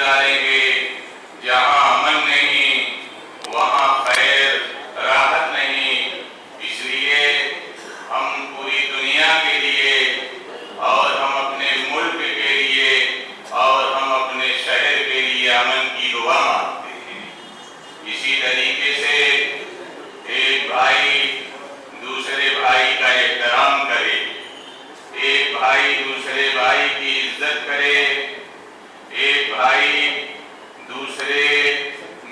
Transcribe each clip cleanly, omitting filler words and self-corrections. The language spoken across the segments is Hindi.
डालेंगे। जहां अमन नहीं वहां खैर राहत नहीं। इसलिए हम पूरी दुनिया के लिए और हम अपने मुल्क के लिए और हम अपने शहर के लिए अमन की दुआ मांगते हैं। इसी तरीके से एक भाई दूसरे भाई का एहतराम करे, एक भाई दूसरे भाई की इज्जत करे, एक भाई दूसरे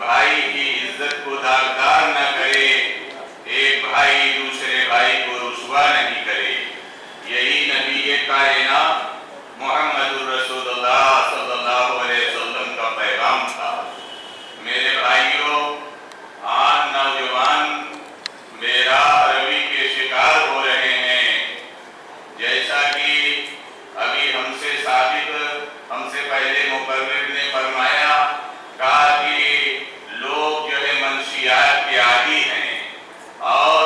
भाई की इज्जत को दागदार न करे, एक भाई दूसरे भाई को रुस्वा नहीं करे। यही नबी कायनात मोहम्मदुर रसूलुल्लाह सल्लल्लाहु अलैहि वसल्लम का पैगाम था। मेरे भाइयों, आज नौजवान बेराह रवि के शिकार हो रहे हैं। जैसा कि अभी हमसे पहले मुकर्रिर ने फरमाया, कहा कि लोग जो है मंशियात के आदी हैं और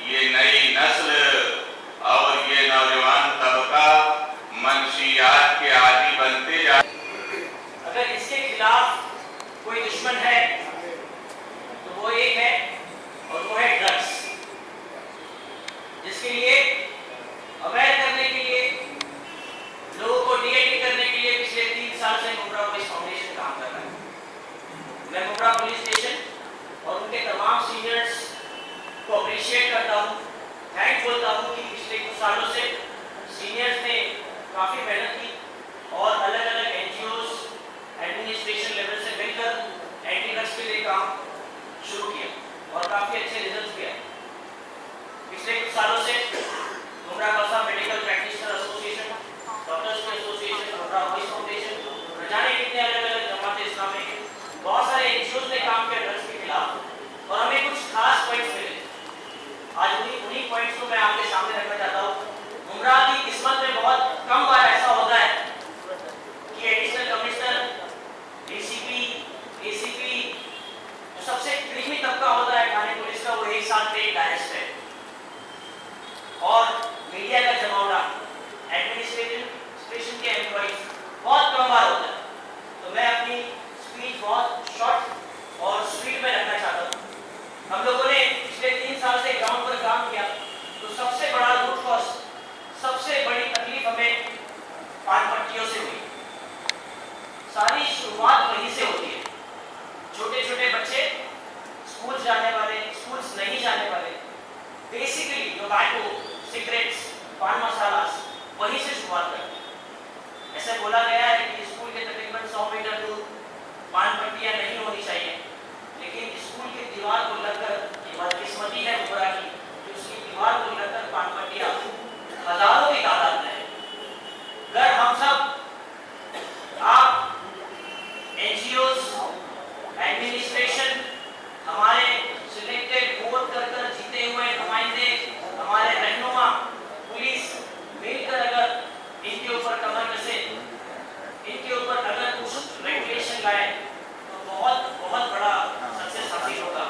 ये नई नस्ल और ये नौजवान तबका मंशियात के आदी बनते जा। अगर इसके खिलाफ कोई दुश्मन है तो वो एक है और वो है ड्रग्स, जिसके लिए अवैध करने के लिए, लोगों को डीएडी करने के लिए पिछले 3 साल से मुब्रा पुलिस फाउंडेशन काम कर रहा है। मैं मुब्रा पुलिस स्टेशन और उनके तमाम सीनियर्स को अप्रिशिएट करता हूँ, थैंक बोलता हूँ कि पिछले कुछ सालों से सीनियर्स ने काफ़ी मेहनत की और अलग अलग एनजीओज एडमिनिस्ट्रेशन लेवल से मिलकर एंटी ड्रग्स के लिए काम शुरू किया और काफ़ी अच्छे रिजल्ट भी आए। पिछले कुछ सालों से Mumbra Kausa medical practitioner association, doctors की एसोसिएशन, मुब्रा पुलिस फाउंडेशन, न जाने कितने अलग अलग जमात इस्लामी के बहुत सारे एनजीओज ने काम किया ड्रग्स के खिलाफ और हमें कुछ खास पॉइंट्स मिले। आज उन्हीं पॉइंट्स को मैं आपके सामने रखना चाहता हूँ। मुब्रा की किस्मत में बहुत कम बार ऐसा होता है कि एडिशनल कमिश्नर, डीसीपी, एसीपी, जो सबसे क्रीमी तबका होता है थाने पुलिस का, वो एक साथ पे डायरेक्ट है और मीडिया का जमावड़ा, एडमिनिस्ट्रेशन के एम्प्लॉइज बहुत कम बार होता है। तो मैं अपनी स्पीच बहुत शॉर्ट और स्वीट में रखना चाहता हूँ। हम लोगों ने पिछले 3 साल से ग्राउंड पर काम किया तो सबसे बड़ा रूट कॉज, सबसे बड़ी तकलीफ हमें पान पट्टियों से हुई। सारी शुरुआत वहीं से होती है। छोटे छोटे बच्चे, स्कूल जाने वाले, स्कूल्स नहीं जाने वाले, बेसिकली टोबैको, सिगरेट्स, पान मसाला, वहीं से शुरुआत करते हैं। ऐसे बोला गया है कि स्कूल के तकरीबन 100 मीटर दूर पान पट्टियाँ नहीं होनी चाहिए, लेकिन स्कूल की दीवार को लगकर, ये बदकिस्मती है मुब्रा की, कि उसकी दीवार को लगकर पान पट्टियाँ हजारों की तादाद में है। अगर हम सब, आप, एनजीओज, एडमिनिस्ट्रेशन, हमारे सिलेक्टेड वोट कर जीते हुए नुमाइंदे, हमारे रहनुमा, पुलिस मिलकर अगर इनके ऊपर कमर कसे, इनके ऊपर अगर कुछ रेगुलेशन लाए तो बहुत बहुत बड़ा सक्सेस हासिल होगा।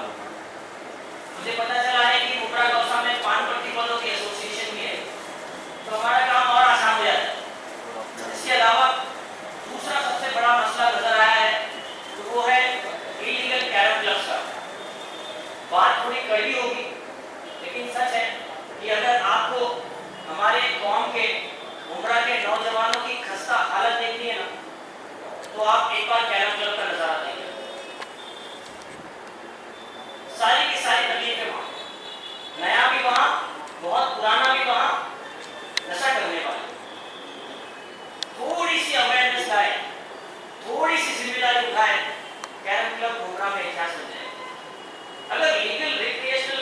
मुझे पता चला है कि मुब्रा कौसा में पान पट्टी वालों की एसोसिएशन भी है, तो हमारा काम और आसान हो जाता है। इसके अलावा दूसरा सबसे बड़ा मसला नजर आया है तो वो है इलीगल कैरम क्लब्स का। बात थोड़ी कड़वी होगी लेकिन सच है कि अगर आपको हमारे कौम के, मुब्रा के नौजवानों की खस्ता हालत देखनी है ना, तो आप एक बार कैरम क्लब का नजारा देखें। सारी की सारी तकलीफें वहां, नया भी वहां, बहुत पुराना भी वहां, नशा करने वाले। थोड़ी सी अवेयरनेस लाए, थोड़ी सी जिम्मेदारी उठाए, कैरम क्लब मुब्रा में इतिहास बन जाएगा। अगर लीगल रिक्रिएशनल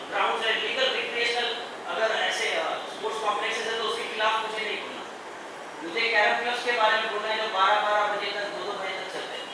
ग्राउंड है, लीगल रिक्रिएशनल अगर ऐसे स्पोर्ट्स कॉम्प्लेक्सेस है तो उसके खिलाफ मुझे नहीं बोलना। मुझे कैरम क्लब्स के बारे में बोलना है जो 12-12 बजे तक, 2-2 बजे तक चलते हैं।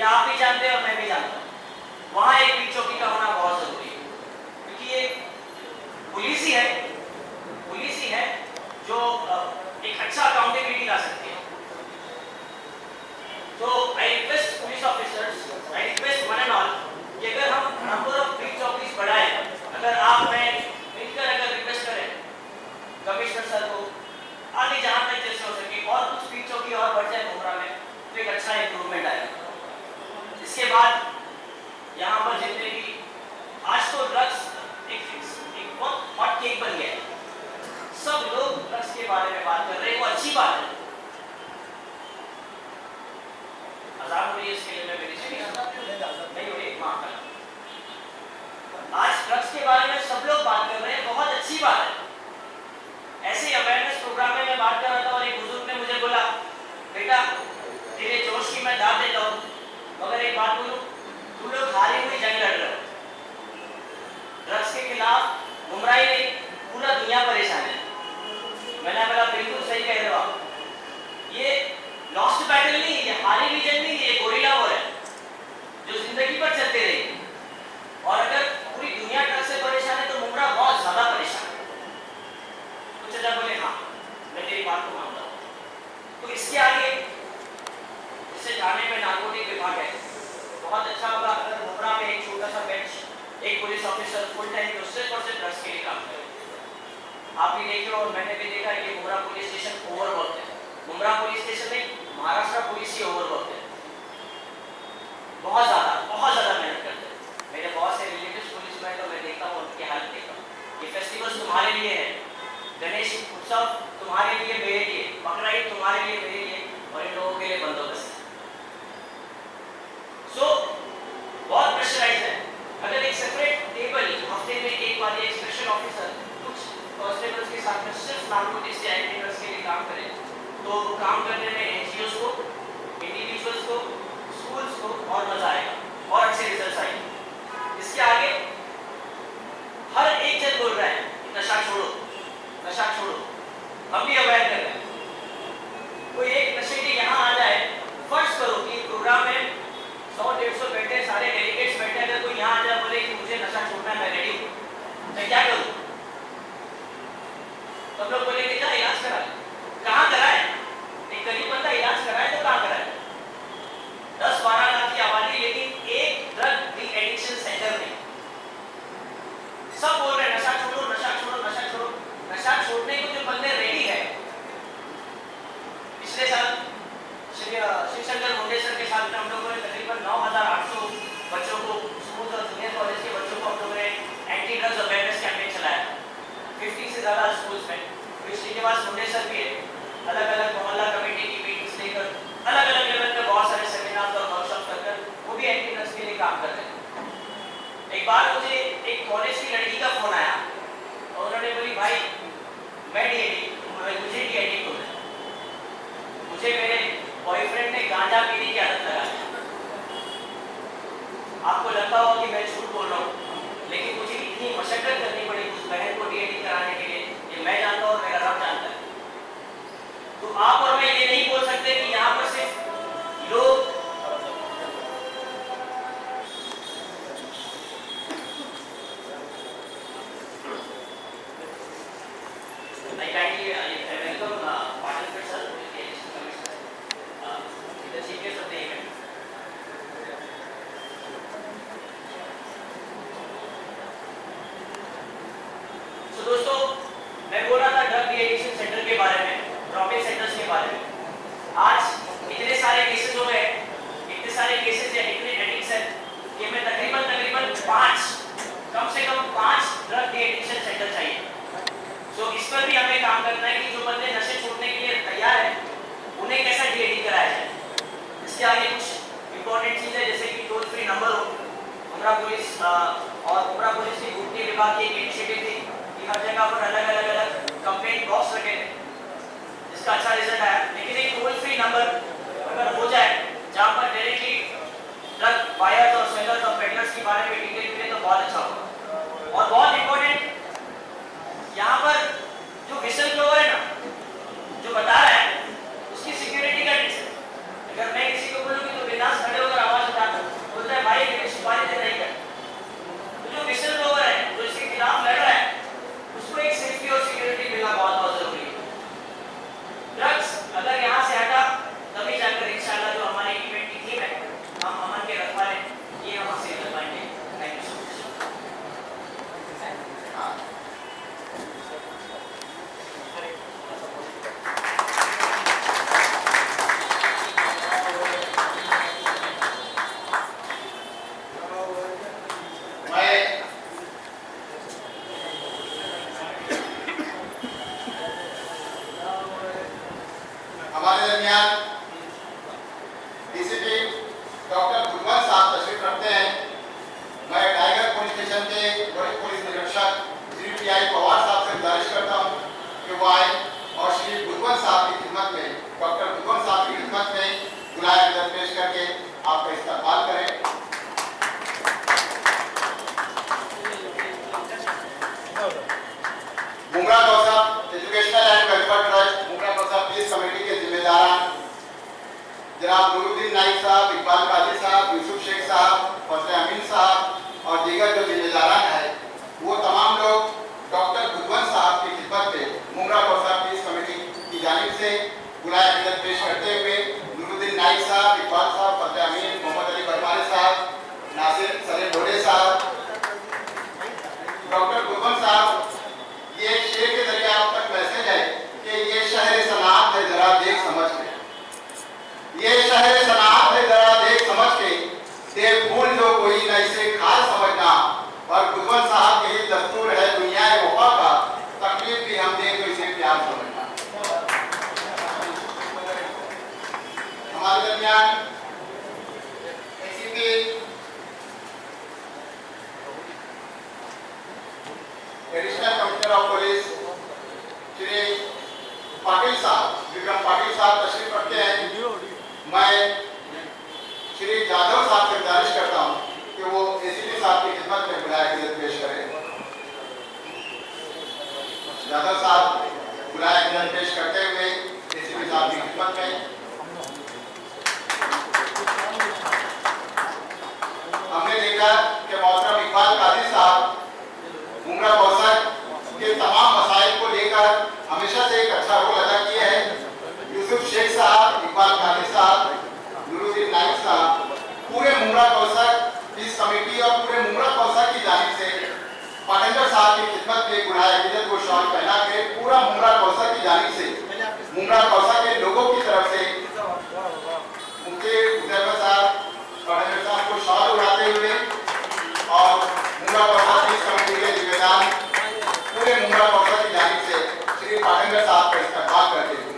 ये आप भी जानते हैं और मैं भी जानता हूँ, वहाँ एक पीठ चौकी का होना बहुत जरूरी है, क्योंकि ये पुलिस ही है जो एक अच्छा अकाउंटेबिलिटी ला सकती है। तो I request police officers, I request one and all कि अगर हम नंबर ऑफ पीठ चौकीज बढ़ाए, अगर आप मैं मिलकर अगर रिक्वेस्ट करें कमिश्नर सर को, आगे जहाँ तक जैसे हो सके और कुछ पीठ चौकी और बढ़ जाए मुमरा में, तो एक अच्छा इम्प्रूवमेंट आएगा। इसके बाद यहाँ पर जितने भी आज तो ड्रग्स एक बहुत हॉट केक बन गया है, सब लोग ड्रग्स के बारे में बात कर रहे हैं, वो अच्छी बात है। आजाद हो रही है, इसके लिए मैं मेरी नहीं हो रही, माफ करना। आज ड्रग्स के बारे में सब लोग बात कर रहे हैं, बहुत अच्छी बात है। ऐसे अवेयरनेस प्रोग्राम में मैं बात कर रहा था और एक बुजुर्ग ने मुझे बोला, बेटा तेरे जोश की मैं दाद देता हूँ, मगर एक बात बोलूं, तुम लोग हारी हुई जंग लड़ रहे हो। ड्रग्स के खिलाफ गुमराह ही नहीं, पूरा दुनिया परेशान है। मैंने बोला बिल्कुल सही कह रहे हो आप, ये लॉस्ट बैटल नहीं है, ये हारी हुई जंग नहीं है, ये गोरिल्ला वॉर है जो जिंदगी पर चलते रहेगी। और अगर पूरी दुनिया ड्रग्स से परेशान है तो मुमरा बहुत ज्यादा परेशान है। तो चाचा बोले हाँ, मैं तेरी बात को मानता हूँ। तो इसके आगे इससे जाने में नारकोटिक विभाग है, बहुत अच्छा होगा अगर मुमरा में एक छोटा सा बेंच, एक पुलिस ऑफिसर फुल टाइम जो सिर्फ और सिर्फ ड्रग्स के लिए काम करे। आप भी देखे और मैंने भी देखा कि मुमरा पुलिस स्टेशन ओवरवर्क है। मुमरा पुलिस स्टेशन में महाराष्ट्र पुलिस ही ओवरवर्क है, बहुत ज्यादा मेहनत करते हैं। मेरे बहुत से रिलेटिव्स पुलिस में, तो मैं देखता हूँ उनकी हालत देखता हूँ। ये फेस्टिवल्स तुम्हारे लिए है, गणेश उत्सव तुम्हारे लिए, मेरे लिए, बकरा ईद तुम्हारे लिए, मेरे लिए, और इन लोगों के लिए बंदोबस्त है। सो बहुत प्रेशराइज है। अगर एक सेपरेट टेबल हफ्ते में एक बार एक स्पेशल ऑफिसर कुछ कांस्टेबल्स के साथ में सिर्फ नारकोटिक्स या एंटी ड्रग्स के लिए काम करे, तो काम करने में एनजीओस को, इंडिविजुअल्स को, स्कूल्स को और मजा आएगा और अच्छे रिजल्ट्स आएंगे। इसके आगे हर एक जन बोल रहा है कि नशा छोड़ो, नशा छोड़ो, हम भी अवेयर कर रहे हैं। कोई एक नशे के यहाँ आ जाए, फर्ज करो कि प्रोग्राम में 100-150 बैठे, सारे डेलीगेट्स बैठे, अगर कोई यहाँ आ जाए बोले कि मुझे नशा छोड़ना है, मैं रेडी हूँ, मैं क्या करूँ? सब लोग बोलेंगे क्या इलाज करा ले। कहाँ कराए? एक गरीब बंदा इलाज कराए तो कहाँ कराए? 10-12 लाख की आबादी, लेकिन एक ड्रग डी एडिक्शन सेंटर नहीं। सब बोल रहे हैं नशा छोड़ो, नशा छोड़ो, नशा छोड़ो। नशा छोड़ने को जो बंदे रेडी है, पिछले साल शिवशंकर मुंडेसर के साथ में हम लोगों ने तकरीबन 9,800 बच्चों को, स्कूल और जूनियर कॉलेज के बच्चों को हम लोगों ने एंटी ड्रग्स अवेयरनेस कैंपेन चलाया 50 से ज्यादा स्कूल्स में। श्रीनिवास मुंडेसर भी है, अलग अलग मोहल्ला कमेटी की मीटिंग्स लेकर, अलग अलग लेवल पे बहुत सारे सेमिनार्स और वर्कशॉप्स कर वो भी एंटी ड्रग्स के लिए काम कर रहे हैं। एक बार मुझे एक कॉलेज की लड़की का फोन आया और उन्होंने बोली, भाई मैं मुझे डीएडिक्ट हो गया, मुझे मेरे बॉयफ्रेंड ने गांजा पीने की आदत लगा दी। आपको लगता होगा कि मैं झूठ बोल रहा हूँ, लेकिन मुझे इतनी मशक्कत करनी पड़ी उस बहन को डीएडिक्ट कराने के लिए, ये मैं जानता हूँ और मेरा रब जानता है। तो आप और मैं ये नहीं बोल सकते कि यहाँ पर सिर्फ लोग नहीं हमारे दरमियान डीसीपी डॉक्टर भुजबल साहब तशरीफ रखते हैं। मैं टाइगर पुलिस स्टेशन के वरिष्ठ पुलिस निरीक्षक श्री पीआई पवार साहब से गुजारिश करता हूं कि वो आए और श्री भुजबल साहब की खिदमत में, डॉक्टर भुजबल साहब की खिदमत में गुलाब नजर पेश करके आपका इस्तकबाल करें। Mumbra Kausa educational and welfare trust Mumbra Kausa peace committee के जिम्मेदार जनाब नूरुद्दीन नाइक साहब, इकबाल काजी साहब, यूसुफ शेख साहब, फजल अमीन साहब और दीगर जो जिम्मेदारान हैं, वो तमाम लोग डॉक्टर भुजबल साहब की खिदमत में मुंगरा कौसा पीस कमेटी की जानिब से गुलाब नजर पेश करते हुए नूरुद्दीन नाइक साहब, इकबाल साहब, फजल अमीन, मोहम्मद अली बरमानी साहब, नासिर सलीम ढोले साहब, डॉक्टर भुजबल साहब, ये शेर के जरिए आप तक मैसेज है कि ये शहर सनात है, जरा देख समझ के, ये शहर सनात है, जरा देख समझ के, देख भूल जो कोई न इसे खास समझना। और भुजबल साहब यही दस्तूर है दुनिया वफा का, तकलीफ भी हम दें तो इसे प्यार समझना। हमारे दरमियान ACP additional commissioner of police Shri Patil साहब, विक्रम पाटिल साहब तशरीफ रखते हैं। मैं श्री जाधव साहब से गुजारिश करता हूं कि वो एसीपी साहब की खिदमत में गुलाब नजर पेश करें। जाधव साहब गुलाब नजर पेश करते हुए एसीपी साहब की खिदमत में। हमने देखा कि मोहतरम इकबाल काजी साहब मुंगरा कौसा के तमाम मसाइल को लेकर हमेशा से एक अच्छा रोल अदा किया है। यूसुफ शेख साहब, इकबाल काजी साहब, नूरुद्दीन नाइक साहब, पूरे मुंगरा कौसा पीस कमेटी और पूरे मुंगरा कौसा की जानिब से पाटेंद्र साहब की खिदमत में गुलाब इज्जत को शॉल पहना के पूरा मुंगरा कौसा की जानिब से मुंगरा कौसा के लोगों की तरफ से मुफ्ती हुजैफा साहब, पाटेंद्र साहब को शॉल उड़ाते हुए और मुंगरा कौसा पीस कमेटी के जिम्मेदार पूरे मुंगरा कौसा की जानिब से श्री पाटेंद्र साहब का इस्तकबाल करते हुए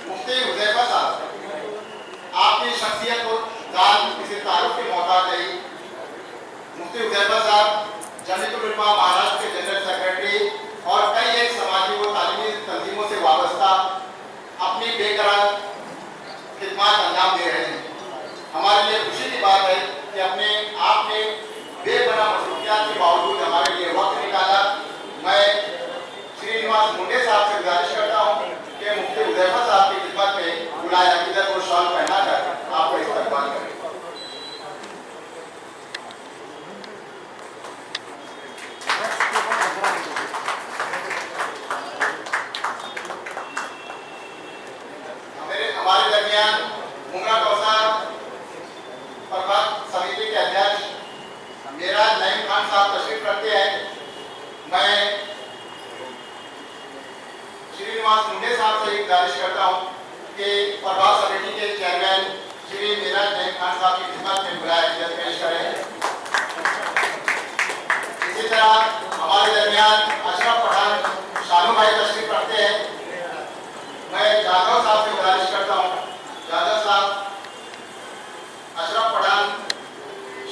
मुफ्ती हुजैफा साहब, आपकी शख्सियत को जान किसी तारुफ के मोहताज नहीं। मुफ्ती हुजैफा साहब जमीयतुल उलमा महाराष्ट्र के जनरल सेक्रेटरी और कई एक समाजी व तालीमी तंजीमों से वाबस्ता अपनी बेकरार खिदमत अंजाम दे रहे हैं। हमारे लिए खुशी की बात है कि अपने आपने बेपनाह मसरूफियात के बावजूद हमारे लिए वक्त निकाला। मैं श्रीनिवास मुंडे साहब से गुजारिश करता हूँ कि मुफ्ती हुजैफा साहब की खिदमत में गुलाब अकीदत को शॉल पहनाकर आपको इस्तकबाल करें। हमारे दरमियान मुंगरा कौसा प्रबंधक समिति के अध्यक्ष मेरा नईम खान साहब तशरीफ रखते हैं। मैं श्रीनिवास मुंडे साहब से गुजारिश करता हूं कि प्रभाव समिति के चेयरमैन श्री मेरा नईम खान साहब की खिदमत में गुलाब इज्जत पेश करें। इसी तरह हमारे दरमियान अशरफ पठान शानू भाई तशरीफ रखते हैं। मैं जाधव साहब से गुजारिश करता हूं, जाधव साहब अशरफ पठान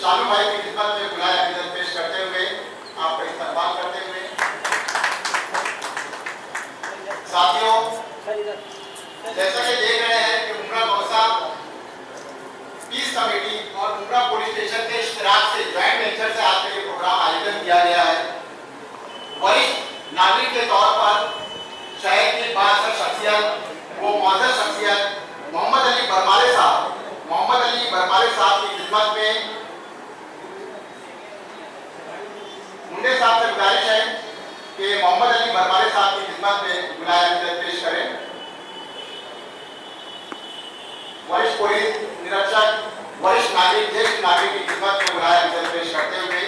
शानू भाई की खिदमत में गुलाब इज्जत पेश करते हुए आपका इस्तकबाल करते हुए। साथियों, जैसा कि देख रहे हैं कि मुंगरा कौसा पीस कमेटी और मुंगरा पुलिस स्टेशन के इश्तिराक से ज्वाइंट वेंचर से आज के प्रोग्राम आयोजन किया गया है। वरिष्ठ नागरिक के तौर पर शहर की बासर शख्सियत, वो मौजूद शख्सियत मोहम्मद अली बरमानी साहब की खिदमत में मुंडे साहब से गुजारिश है कि मोहम्मद अली बरमानी साहब की खिदमत में गुलाब इज्जत पेश करें। वरिष्ठ पुलिस निरीक्षक, वरिष्ठ नागरिक, ज्येष्ठ नागरिक की खिदमत में गुलाब इज्जत पेश करते हुए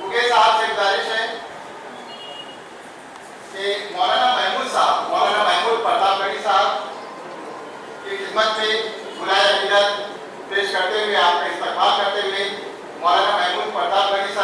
मुंडे साहब से गुजारिश है कि मौलाना महमूद प्रतापगढ़ी साहब की खिदमत में गुलाब इज्जत पेश करते हुए आपका इस्तकबाल करते हुए मौलाना महमूद प्रतापगढ़ी साहब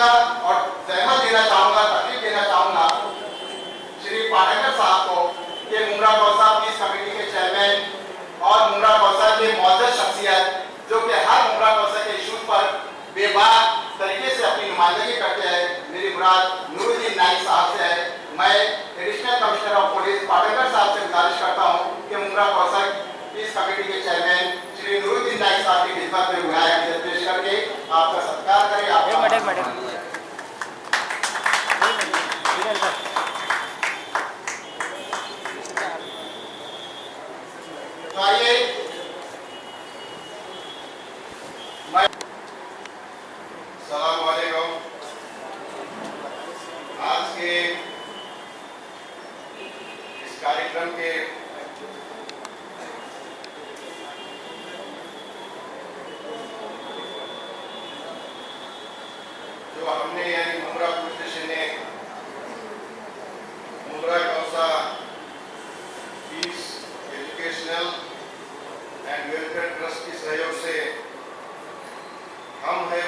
चाहूंगा और सहमत देना चाहूंगा, तकलीफ देना चाहूंगा श्री पाटेकर साहब को कि मुंब्रा कौसा पीस कमेटी के चेयरमैन और मुंब्रा कौसा के मौजूद शख्सियत जो कि हर मुंब्रा कौसा के इशू पर बेबाक तरीके से अपनी नुमाइंदगी करते हैं, मेरी मुराद नूरुद्दीन नाइक साहब से है। मैं additional commissioner of police Patekar साहब से गुजारिश करता हूं कि मुंब्रा कौसा पीस कमेटी के चेयरमैन श्री नूरुद्दीन नाइक साहब की खिदमत में बुलाया पेश करके आपका सत्कार करें। तो आइए सलाम वालेकुम। आज के इस कार्यक्रम के जो हमने यानी मुंब्रा पुलिस स्टेशन ने Mumbra Kausa peace educational and welfare trust के सहयोग से हम है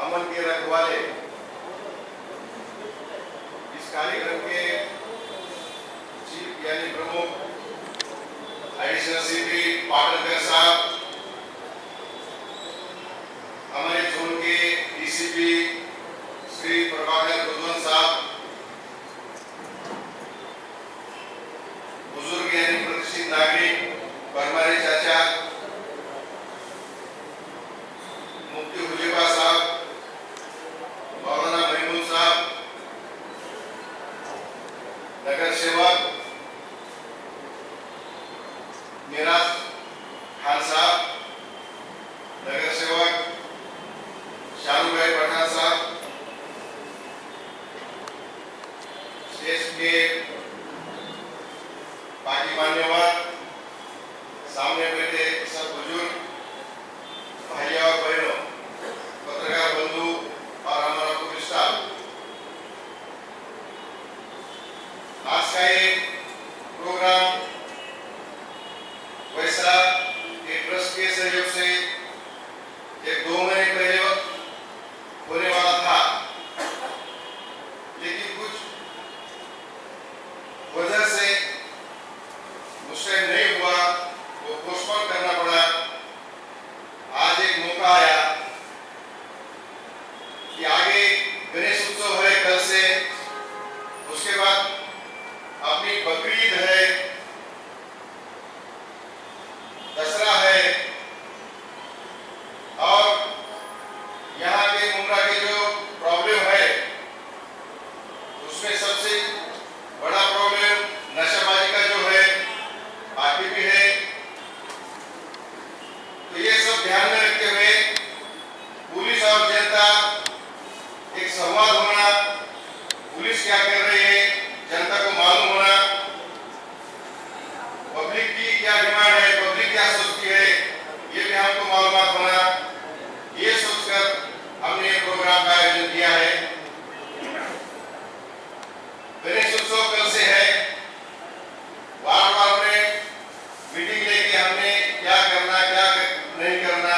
अमन के रखवाले इस कार्यक्रम के चीफ यानी प्रमुख एडिशनल सीपी पाटेकर साहब, हमारे जोन के डीसीपी श्री प्रभाकर बुद्धवन साहब, बुजुर्ग यानी प्रतिष्ठित नागरिक परमारी चाचा, मुफ्ती हुजैफा साहब, मौलाना महमूद साहब, नगर सेवक मिराज खान साहब, नगर सेवक शानू भाई पठान साहब, स्टेज के बाकी मान्यवर, सामने बैठे सब बुजुर्ग भाइयों और बहनों, पत्रकार बंधु और हमारा पुलिस स्टाफ, आज का ये प्रोग्राम वैसा एक ट्रस्ट के सहयोग से एक 2 महीने पहले होने वाला था, लेकिन कुछ वजह से उस टाइम नहीं हुआ, वो पोस्टपोन करना पड़ा। आज एक मौका आया कि आगे गणेश उत्सव है कल से, उसके बाद अपनी बकरीद है, दसरा है, और यहाँ के मुंब्रा के जो प्रॉब्लम है उसमें सबसे बड़ा प्रॉब्लम नशाबाजी का जो है बाकी भी है। तो ये सब ध्यान में रखते हुए पुलिस और जनता एक संवाद होना, पुलिस क्या कर रही है जनता को मालूम होना, पब्लिक की क्या डिमांड है, पब्लिक क्या सोचती है, ये भी हमको मालूमात होना, ये सोचकर हमने ये प्रोग्राम का आयोजन किया है। गणेश उत्सव कल से है, बार बार में मीटिंग लेके हमने क्या करना क्या नहीं करना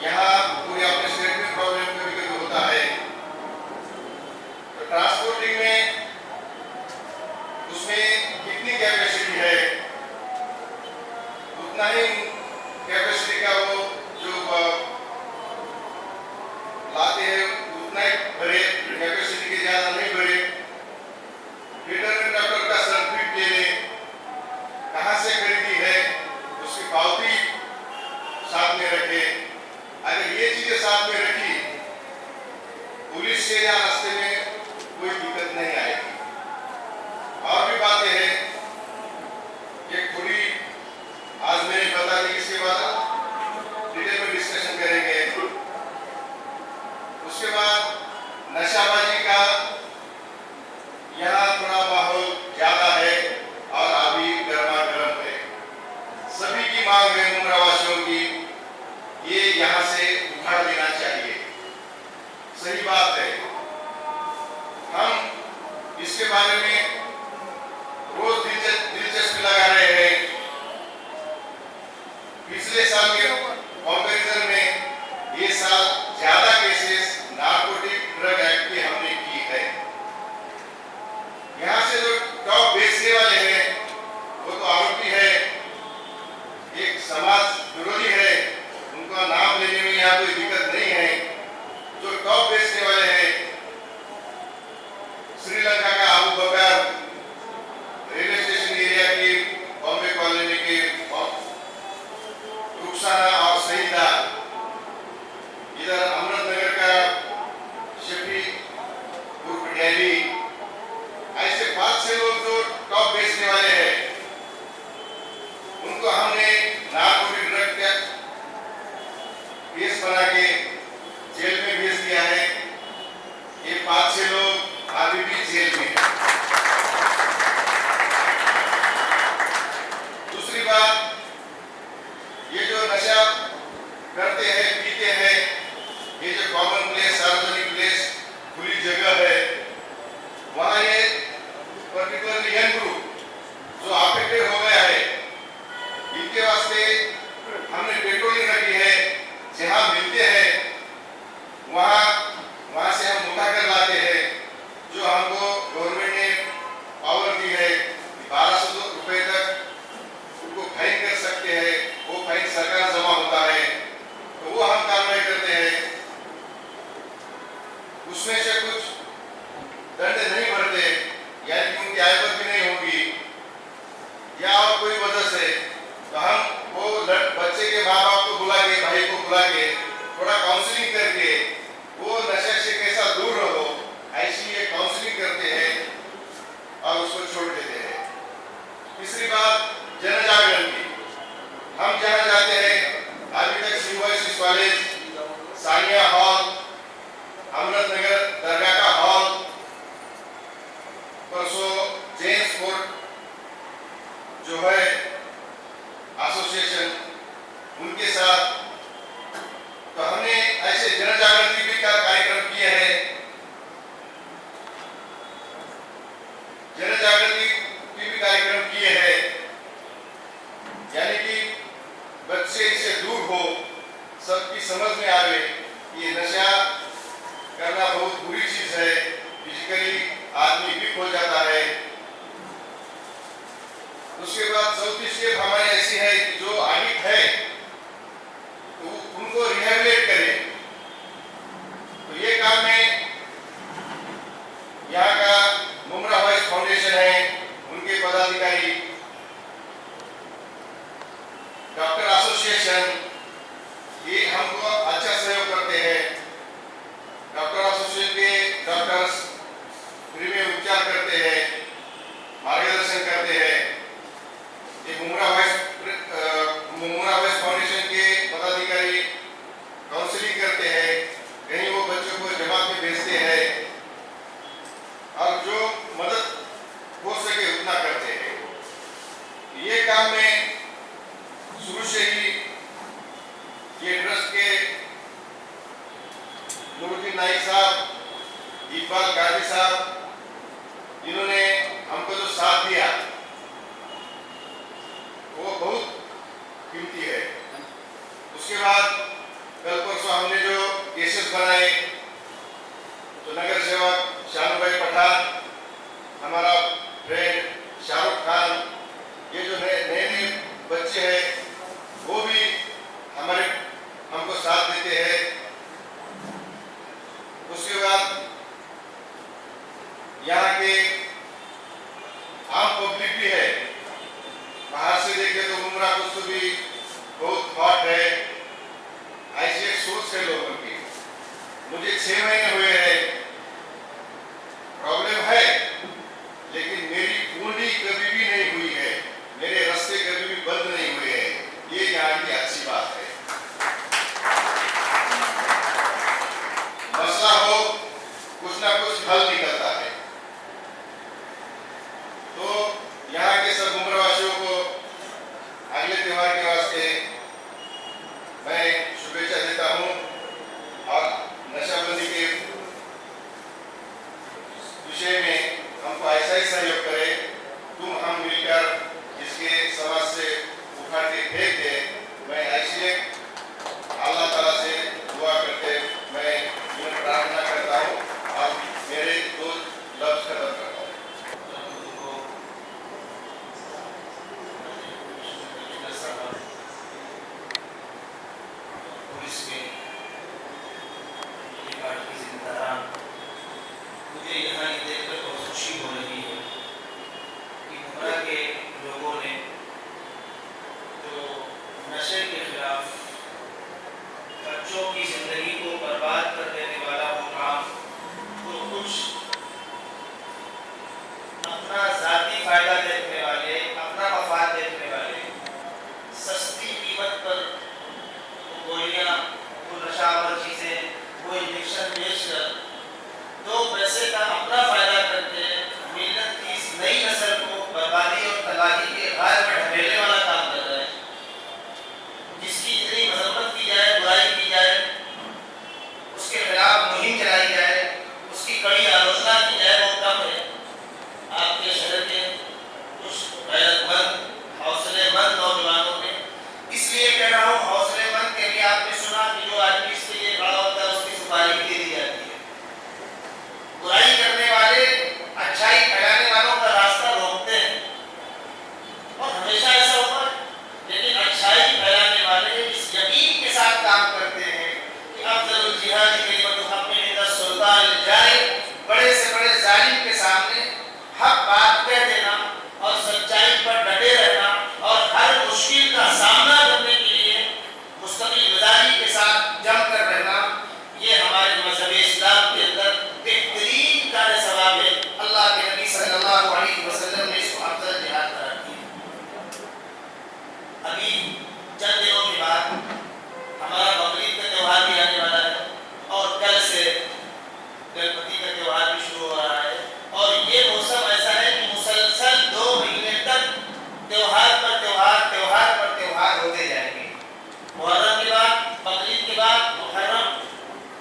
यहाँ पूरे अपने स्टेट में प्रॉब्लम कभी कभी होता है। तो ट्रांसपोर्टिंग में उसमें कितनी कैपेसिटी है उतना ही कैपेसिटी का वो जो लाते हैं उतना ही भरे, कैपेसिटी के ज्यादा नहीं भरे। रिटर्न डॉक्टर का सर्टिफिकेट ले ले, कहाँ से खरीदी है उसकी पावती साथ में रखे। अगर ये चीजें साथ में रखी, पुलिस से या रास्ते में कोई दिक्कत नहीं आएगी। और भी बातें हैं, ये थोड़ी आज मैंने बता दी, इसके बाद डिटेल में डिस्कशन करेंगे। उसके बाद नशाबाजी का यहाँ थोड़ा माहौल ज्यादा है और अभी गर्मा गर्म है। सभी की मांग है मुमरावासियों की, ये यहाँ से उखाड़ देना चाहिए। सही बात है, हम इसके बारे में रोज दिलचस्पी लगा रहे हैं। पिछले साल के कंपैरिजन में ये साल ज्यादा केसेस नार्कोटिक ड्रग एक्ट की हमने की है। यहाँ से जो टॉप बेचने वाले हैं वो तो आरोपी है, एक समाज विरोधी है, उनका नाम लेने में यहाँ कोई दिक्कत नहीं है। जो टॉप बेचने वाले हैं, श्रीलंका का अबू बकर, रेलवे स्टेशन एरिया की बॉम्बे कॉलोनी के रुखसाना और सईदा, इधर अमृतनगर का शफी उर्फ डेली, ऐसे 5-6 लोग जो टॉप बेचने वाले हैं उनको हमने नार्कोटिक ड्रग का केस बना के जेल में भेज दिया है। ये 5-6 लोग अभी भी जेल में हैं। दूसरी बात, ये जो नशा करते हैं, पीते हैं, ये जो कॉमन प्लेस, सार्वजनिक प्लेस, खुली जगह है, वहाँ ये पर्टिकुलरली यंग ग्रुप जो अफेक्टेड हो गया है, इनके वास्ते हमने पेट्रोलिंग रखी है। जहाँ मिलते हैं वहाँ से हम उठा कर लाते हैं। जो हमको गवर्नमेंट ने पावर दी है 1200 रुपए तक उनको फाइन कर सकते हैं, वो फाइन सरकार जमा होता है, तो वो हम कार्रवाई करते हैं। उसमें से कुछ दंड नहीं भरते, यानी कि उनकी आय पर भी नहीं होगी या और कोई वजह से, तो हम वो बच्चे के माँ बाप को बुला के, भाई को बुला के थोड़ा काउंसलिंग करके वो नशे से कैसा दूर रहो, ऐसी ये काउंसलिंग करते हैं और उसको छोड़ देते हैं। तीसरी बात, जन जागरण की। हम जहाँ जाते हैं, अभी तक Symbiosis college, Sania hall, Amritnagar दरगाह का हॉल, परसों जेम्स कोर्ट जो है एसोसिएशन, उनके साथ तो हमने ऐसे जन जागृति भी का कार्यक्रम किए हैं। जन जागृति की भी कार्यक्रम किए हैं, यानी कि बच्चे इससे दूर हो, सबकी समझ में आवे ये नशा करना बहुत बुरी चीज है, फिजिकली आदमी वीक हो जाता है। उसके बाद चौथी स्टेप हमारी ऐसी है कि जो एडिक्ट है तो उनको रिहेबिलिट करें। तो ये काम में यहाँ का मुमरा वॉइस फाउंडेशन है, उनके पदाधिकारी, डॉक्टर एसोसिएशन, ये हमको अच्छा सहयोग करते हैं। डॉक्टर एसोसिएशन के डॉक्टर्स फ्री में उपचार करते हैं, मार्गदर्शन करते हैं। ये मुमरा वॉइस फाउंडेशन के पदाधिकारी काउंसलिंग करते हैं, कहीं वो बच्चों को जमात में भेजते हैं और जो मदद हो सके उतना करते हैं। ये काम में शुरू से ही ये ट्रस्ट के नूरुद्दीन नाइक साहब, इकबाल काजी साहब, इन्होंने हमको जो साथ दिया वो बहुत कीमती है। उसके बाद कल परसों बनाए। तो नगर सेवक शानू भाई पठान, हमारा फ्रेंड शाहरुख खान, ये जो नए बच्चे हैं वो भी हमको साथ देते हैं। उसके बाद यहाँ के आम पब्लिक भी है। बाहर से देखे तो मुमरा कुछ भी बहुत हॉट है, ऐसी एक सोच है लोगों की। मुझे 6 महीने हुए हैं, प्रॉब्लम है, लेकिन मेरी पूंजी कभी भी नहीं हुई है, मेरे रास्ते कभी भी बंद नहीं हुए हैं। ये यहाँ की अच्छी बात है। मसला हो कुछ ना कुछ हल निकलता है। तो यहाँ के सब उम्रवासियों को अगले त्योहार के वास्ते मैं शुभेच्छा देता हूँ और नशाबंदी के विषय में हमको ऐसा ही सहयोग करे, तुम हम मिलकर इसके समाज से उखाड़ के फेंक दे। मैं ऐसे अल्लाह ताला से दुआ करते मैं जीवन प्रार्थना करता हूँ और मेरे 2 लफ्ज खत्म करता हूँ। पुलिस में ये पार्टी जिम्मेदार, मुझे यहाँ ये देखकर बहुत खुशी हो रही है कि मुमरा के लोगों ने जो नशे के खिलाफ बच्चों की जिंदगी को बर्बाद कर देने वाला वो काम, तो कुछ अपना जाती फायदा देखने वाले, अपना मफाद देखने वाले, सस्ती कीमत पर गोलियां, वो नशावर चीजें, वो इंजेक्शन बेचकर 2 पैसे का अपना फायदा करके मिल्लत की इस नई नस्ल को बर्बादी और तबाही के घाट में ढकेलने वाला काम कर रहे हैं। जिसकी इतनी मजम्मत की जाए, बुराई की जाए, उसके खिलाफ मुहिम चलाई जाए, उसकी कड़ी आलोचना की जाए, वो कम है। आपके शहर के कुछ गैरतमंद, हौसलेमंद नौजवानों ने, इसलिए कह रहा हूँ हौसलेमंद के लिए, आपने सुना कि जो आदमी इसके लिए बड़ा होता है उसकी सुपारी दे दी जाती है। बुराई करने वाले अच्छाई फैलाने वालों का रास्ता रोकते हैं और हमेशा ऐसा होगा, लेकिन अच्छाई फैलाने वाले इस यकीन के साथ काम करते हैं कि अफजल जिहाद कलिमतु हक़्क़ इंद सुल्तान जाए, बड़े से बड़े जालिम के सामने हक बात कह देना और सच्चाई पर डटे रहना और हर मुश्किल का सामना करने के लिए मुस्तकिल मिजाजी के साथ जम कर रहना, ये हमारे मजहब इस्लाम के अंदर बेहतरीन कार्य सवाब है। अल्लाह के नबी सल्लल्लाहु अलैहि वसल्लम ने इसको अफजल जिहाद करार दिया। अभी चंद दिनों के बाद हमारा बकरीद का त्योहार भी आने वाला है और कल से गणपति का त्योहार भी शुरू हो रहा है और ये मौसम ऐसा है कि मुसलसल 2 महीने तक त्योहार पर त्योहार, त्योहार पर त्योहार होते जाएंगे। मुहर्रम के बाद, बकरीद के बाद मुहर्रम,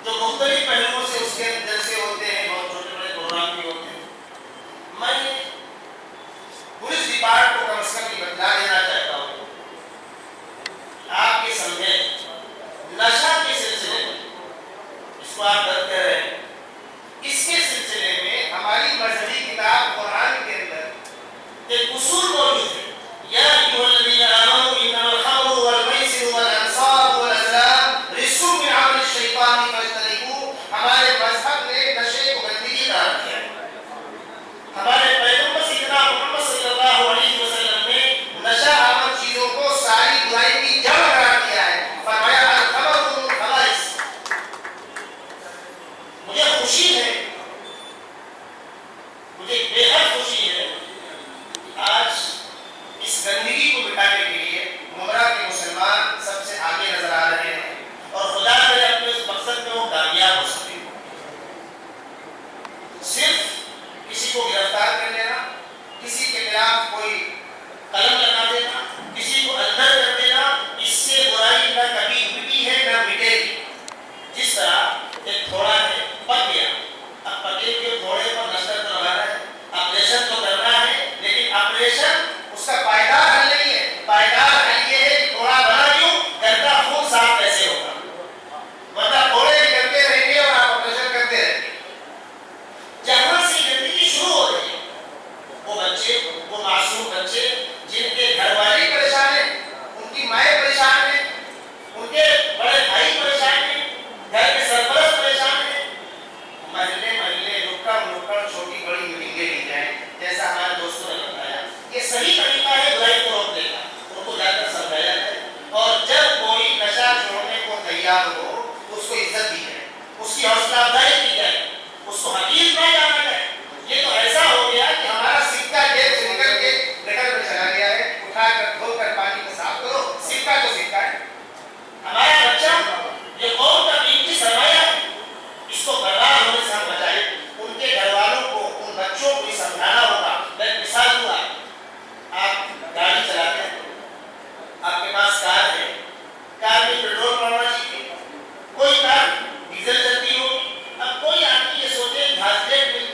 जो मुख्तलिफ पहलुओं से उसके अंदर से होते हैं, बहुत छोटे बड़े प्रोग्राम भी होते हैं। मैं पुलिस डिपार्टमेंट को कम से कम ये बतला देना चाहता हूँ, आप ये समझें नशा के सिलसिले में, इसको आप डर कह रहे हैं, इसके सिलसिले में हमारी मजहबी किताब कुरान के अंदर एक उसूल मौजूद है। या अय्युहल्लज़ीना आमनू इन्नमल खम्रु वल मैसिरु वल अंसाबु वल अज़लाम रिज्सुम मिन अमलि शैतान फज्तनिबूह। हमारे मजहब ने नशे को गंदगी करार दिया है। हमारे पैगंबर सैयदना मुहम्मद सल्लल्लाहु अलैहि वसल्लम ने नशा आमद चीजों को सारी बुराई की जड़ करार दिया है। फरमाया अल खमरु खबाइस, तो उसको इज्जत दी जाए, उसकी हौसला अफजाई की जाए, उसको हकीर न जाना जाए। ये तो ऐसा हो गया कि हमारा सिक्का जेब से निकल के गटर में चला गया है, उठाकर धोकर पानी में साफ करो, सिक्का तो सिक्का है। हमारा बच्चा ये कौम का कीमती सरमाया है, इसको बर्बाद होने से हम बचाए। उनके घर वालों को, उन बच्चों को ये समझाना होगा। मैं मिसाल दूंगा, आप गाड़ी चलाते हैं, आपके पास कार है, कार में पेट्रोल पड़ना चाहिए, कोई कार डीजल चलती हो। अब कोई आदमी ये सोचे घासलेट मिलती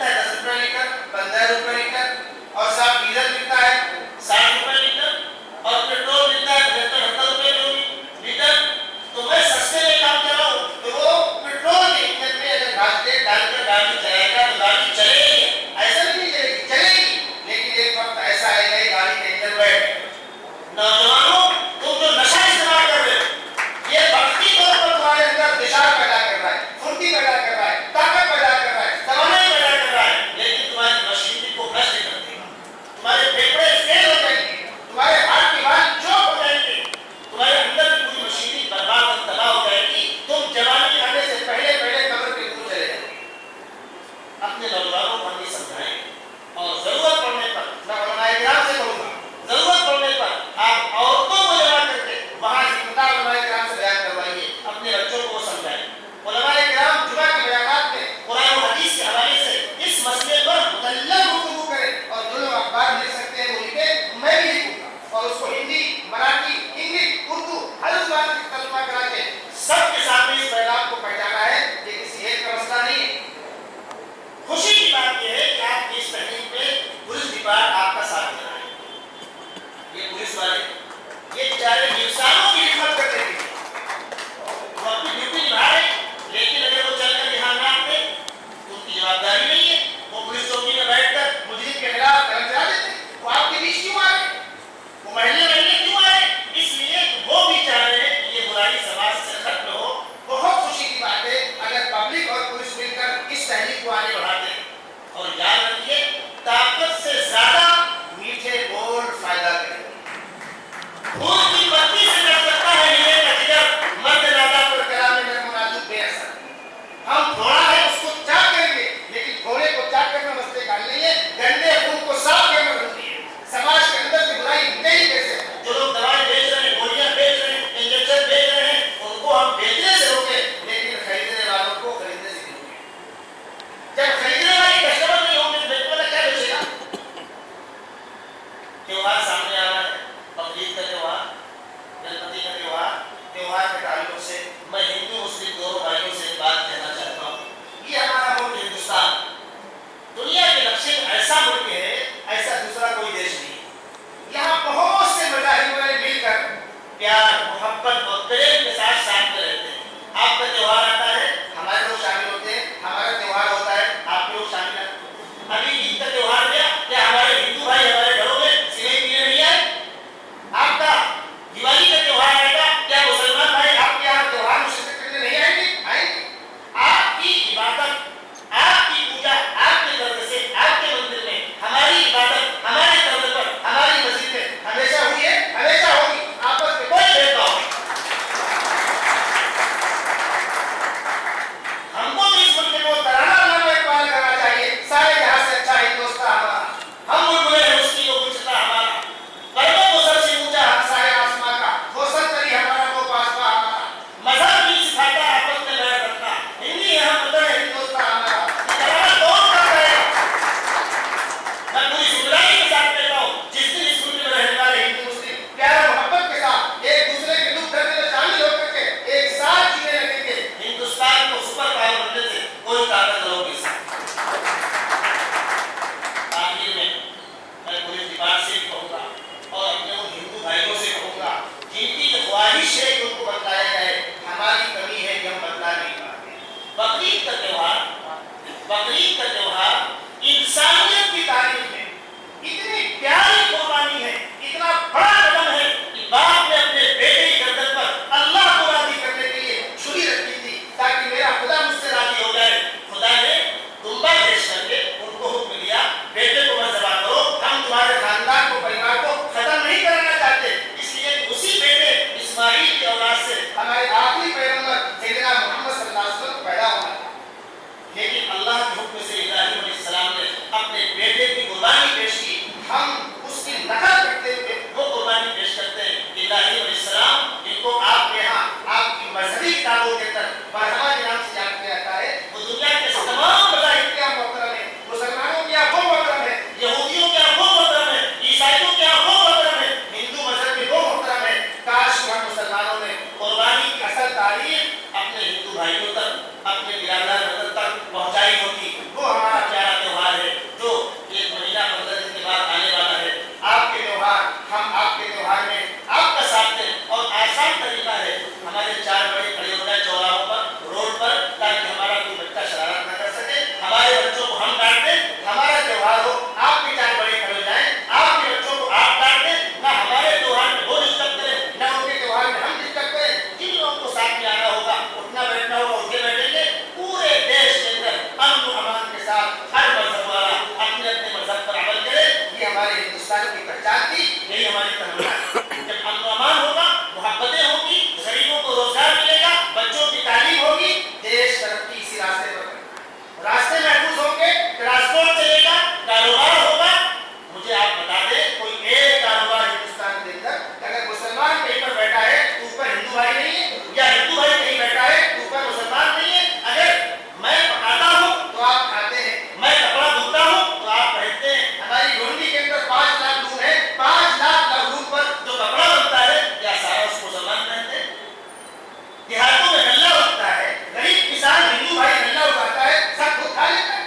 भाइयों तक, अपने बिरादर वतन तक पहुंचाई होगी। वो हमारा प्यारा त्योहार है जो 1 महीना 15 दिन के बाद आने वाला है। आपके त्योहार, हम आपके त्योहार में आपका साथ दें और आसान तरीका है, हमारे 4 बड़े खड़े हो जाए चौराहों पर, रोड पर, ताकि हमारा कोई बच्चा शरारत न कर सके, हमारे बच्चों को हम डांट दें। हमारा त्योहार हो, आपके 4 बड़े खड़े हो जाएं, आपके बच्चों को आप डांट दें, ना हमारे त्योहार में वो डिस्टर्ब करें, ना उनके त्योहार में हम डिस्टर्ब करें। जिन लोगों को साथ में आना होगा, उठना बैठना होगा, उठे बैठेंगे। पूरे देश के अंदर अमन अमान के साथ हर मजहब वाला अपने अपने मजहब पर अमल करे। ये हमारे हिंदुस्तान की पहचान थी, यही हमारी तमन्ना है। जब अमन अमान होगा, मोहब्बतें होगी, गरीबों को रोजगार मिलेगा, बच्चों की तालीम होगी, देश तरक्की इसी रास्ते पर करेगा। रास्ते महफूज होंगे, ट्रांसपोर्ट चलेगा, कारोबार होगा। मुझे आप बता दें, कोई एक कारोबार हिंदुस्तान के अंदर अगर मुसलमान कहीं पर बैठा है तो ऊपर हिंदू भाई नहीं है, या हिंदू भाई कहीं बैठा है तो ऊपर मुसलमान नहीं है। अगर मैं पकाता हूँ तो आप खाते हैं, मैं कपड़ा धोता हूँ तो आप पहनते हैं। हमारी ढूंढी के अंदर 5 लाख लोग हैं, 5 लाख लोग पर जो कपड़ा बनता है या सारा उस मुसलमान पहनते हैं। देहातों में गल्ला बनता है, गरीब किसान हिंदू भाई गल्ला उगाता है, सब खुद खा लेता है।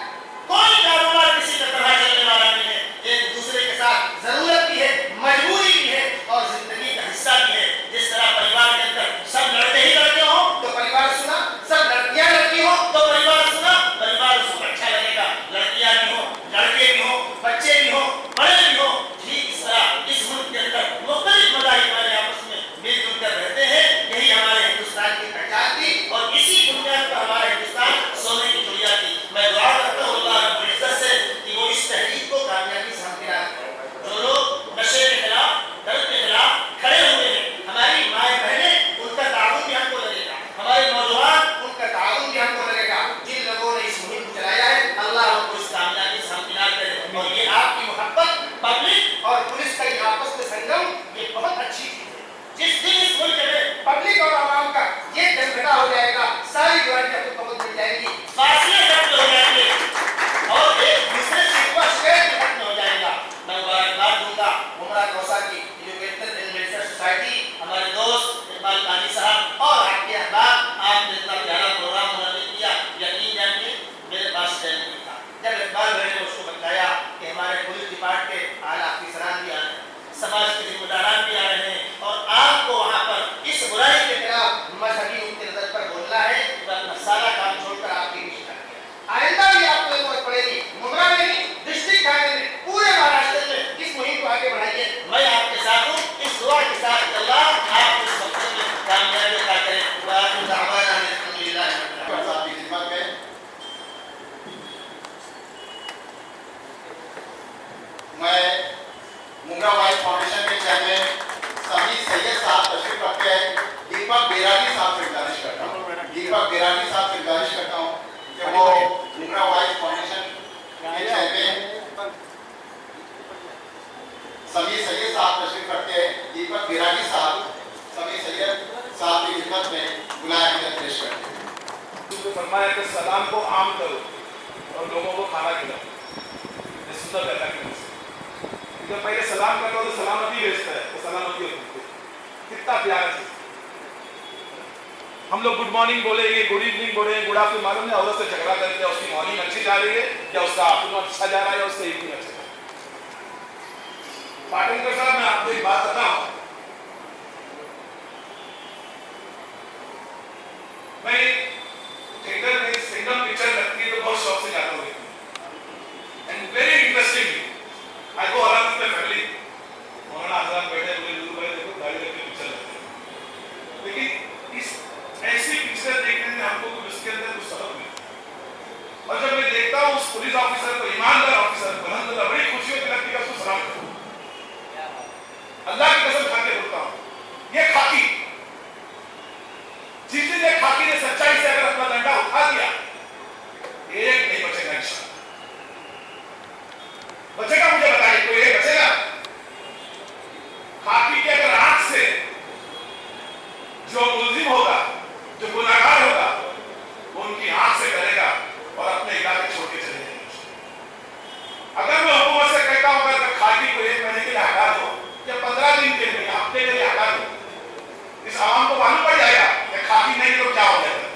कोई कारोबार किसी का तरह चलने वाला नहीं है। एक दूसरे के साथ जरूरत भी है, मजबूरी भी है और जिंदगी का हिस्सा भी है। जिस तरह परिवार के अंदर सब लड़ते ही लड़ते हो तो परिवार सुना, सब लड़कियां लड़की हो तो परिवार सुना, परिवार उसको अच्छा लगेगा। लड़कियां भी हो, लड़के भी हो, बच्चे भी हो, बड़े भी हो, ठीक इस तरह इस मुल्क के अंदर मुख्तलिफ मज़ाहिब वाले आपस में मिलजुल कर रहते हैं। यही हमारे हिंदुस्तान की पहचान थी और इसी बुनियाद पर हमारा हिंदुस्तान सोने की चिड़िया थी। मैं दुआ करता हूँ अल्लाह रब्बुल इज्जत से कि वो इस तहरीक को कामयाबी से हमकिनार करे। जो लोग नशे के खिलाफ, दर्द के खिलाफ खड़े हुए हैं, हमारी माएँ बहनें, उनका ताउन भी हमको लगेगा, हमारे नौजवान, उनका ताउन भी हमको लगेगा। जिन लोगों ने इस मुहिम को चलाया है, अल्लाह हमको इस कामयाबी से हमकिनार करे। और ये आपकी मोहब्बत, पब्लिक और पुलिस का ये आपस में संगम, ये बहुत अच्छी चीज है। जिस दिन इस मुल्क में पब्लिक और आवाम का ये झगड़ा हो जाएगा, सारी बुराइयां आपको कबूल मिल जाएगी, फासले खत्म हो जाएंगे और एक दूसरे से शिकवा शिकायत खत्म हो जाएगा। मैं मुबारकबाद दूंगा उमरा कौसा की एजुकेशनल एडमिनिस्ट्रेशन सोसाइटी, हमारे दोस्त इकबाल काजी साहब और आपके अहबाब, आपने इतना प्यारा प्रोग्राम मुनज़्ज़म किया। यकीन जानिए मेरे पास टाइम नहीं था। जब इकबाल भाई ने उसको बताया कि हमारे पुलिस डिपार्टमेंट के आला अफसरान भी आ रहे हैं, समाज के जिम्मेदारान भी आ रहे हैं और आपको वहाँ पर इस बुराई के खिलाफ मजहबी नुक्ते नजर पर बोलना है, तो अपना सारा काम छोड़कर आपके बीच में आइंदा भी आपको जरूरत पड़ेगी। मुमरा में नहीं, डिस्ट्रिक्ट थाने में, पूरे महाराष्ट्र में इस मुहिम को आगे बढ़ाइए। मैं आपके साथ हूँ, इस दुआ के साथ अल्लाह आपको इस वक्त में कामयाबी अता करे। आपकी खिदमत में मैं मुमरा वाइफ फाउंडेशन के चेयरमैन समीर सैयद साहब तशरीफ रखते हैं, दीपक बेरागी साहब से गुजारिश करता हूँ, दीपक बेरागी साहब से गुजारिश करता हूँ कि वो मुमरा वाइफ फाउंडेशन के चेयरमैन समीर सैयद साहब तशरीफ रखते हैं, दीपक बेरागी साहब समीर सैयद साहब की खिदमत में बुलाया हुआ पेश करते हैं। तो फरमाया कि सलाम को आम करो और लोगों को खाना खिलाओ। ये सुंदर करना है। जब पहले सलाम करता हो तो सलामती भेजता है, तो सलामती होती है। कितना प्यारा है। हम लोग गुड मॉर्निंग बोलेंगे, गुड इवनिंग बोलेंगे, गुड आफ्टरनून, मालूम है औरत से झगड़ा करके उसकी मॉर्निंग अच्छी जा रही है या उसका आफ्टरनून अच्छा जा रहा है या उसका इवनिंग अच्छा जा रहा है। पाटनकर साहब, मैं आपको एक बात बताऊं, मैं थिएटर में सिंगल पिक्चर लगती है तो बहुत शौक से जाता हूँ and very interesting I go around with my family. Maulana Azad बैठे हुए गुरु भाई देखो गाड़ी लेके पिक्चर लगते हैं, लेकिन इस ऐसी पिक्चर देखने में हमको कुछ उसके अंदर कुछ सबक मिलता है। और जब मैं देखता हूँ उस पुलिस ऑफिसर को, ईमानदार ऑफिसर को, अल्हम्दुलिल्लाह बड़ी खुशी होती लगती है, उसको सलाम करता हूँ। अल्लाह की कसम खा के बोलता हूँ, ये खाकी जिस दिन एक खाकी ने सच्चाई से अगर अपना डंडा उठा दिया, एक नहीं बचेगा इंशाअल्लाह। बचेगा? मुझे बताइए, कोई एक बचेगा? खाकी के अगर आंख से जो मुल्जिम होगा, जो गुनाहगार होगा, वो उनकी आंख से करेगा और अपने इलाके छोड़ के चले जाएंगे। अगर मैं हुकूमत से कहता हूं अगर खाकी को 1 महीने के लिए हटा दो या 15 दिन के लिए, हफ्ते के लिए हटा दो, इस आवाम को मालूम पड़ जाएगा कि खाकी नहीं तो क्या हो जाएगा।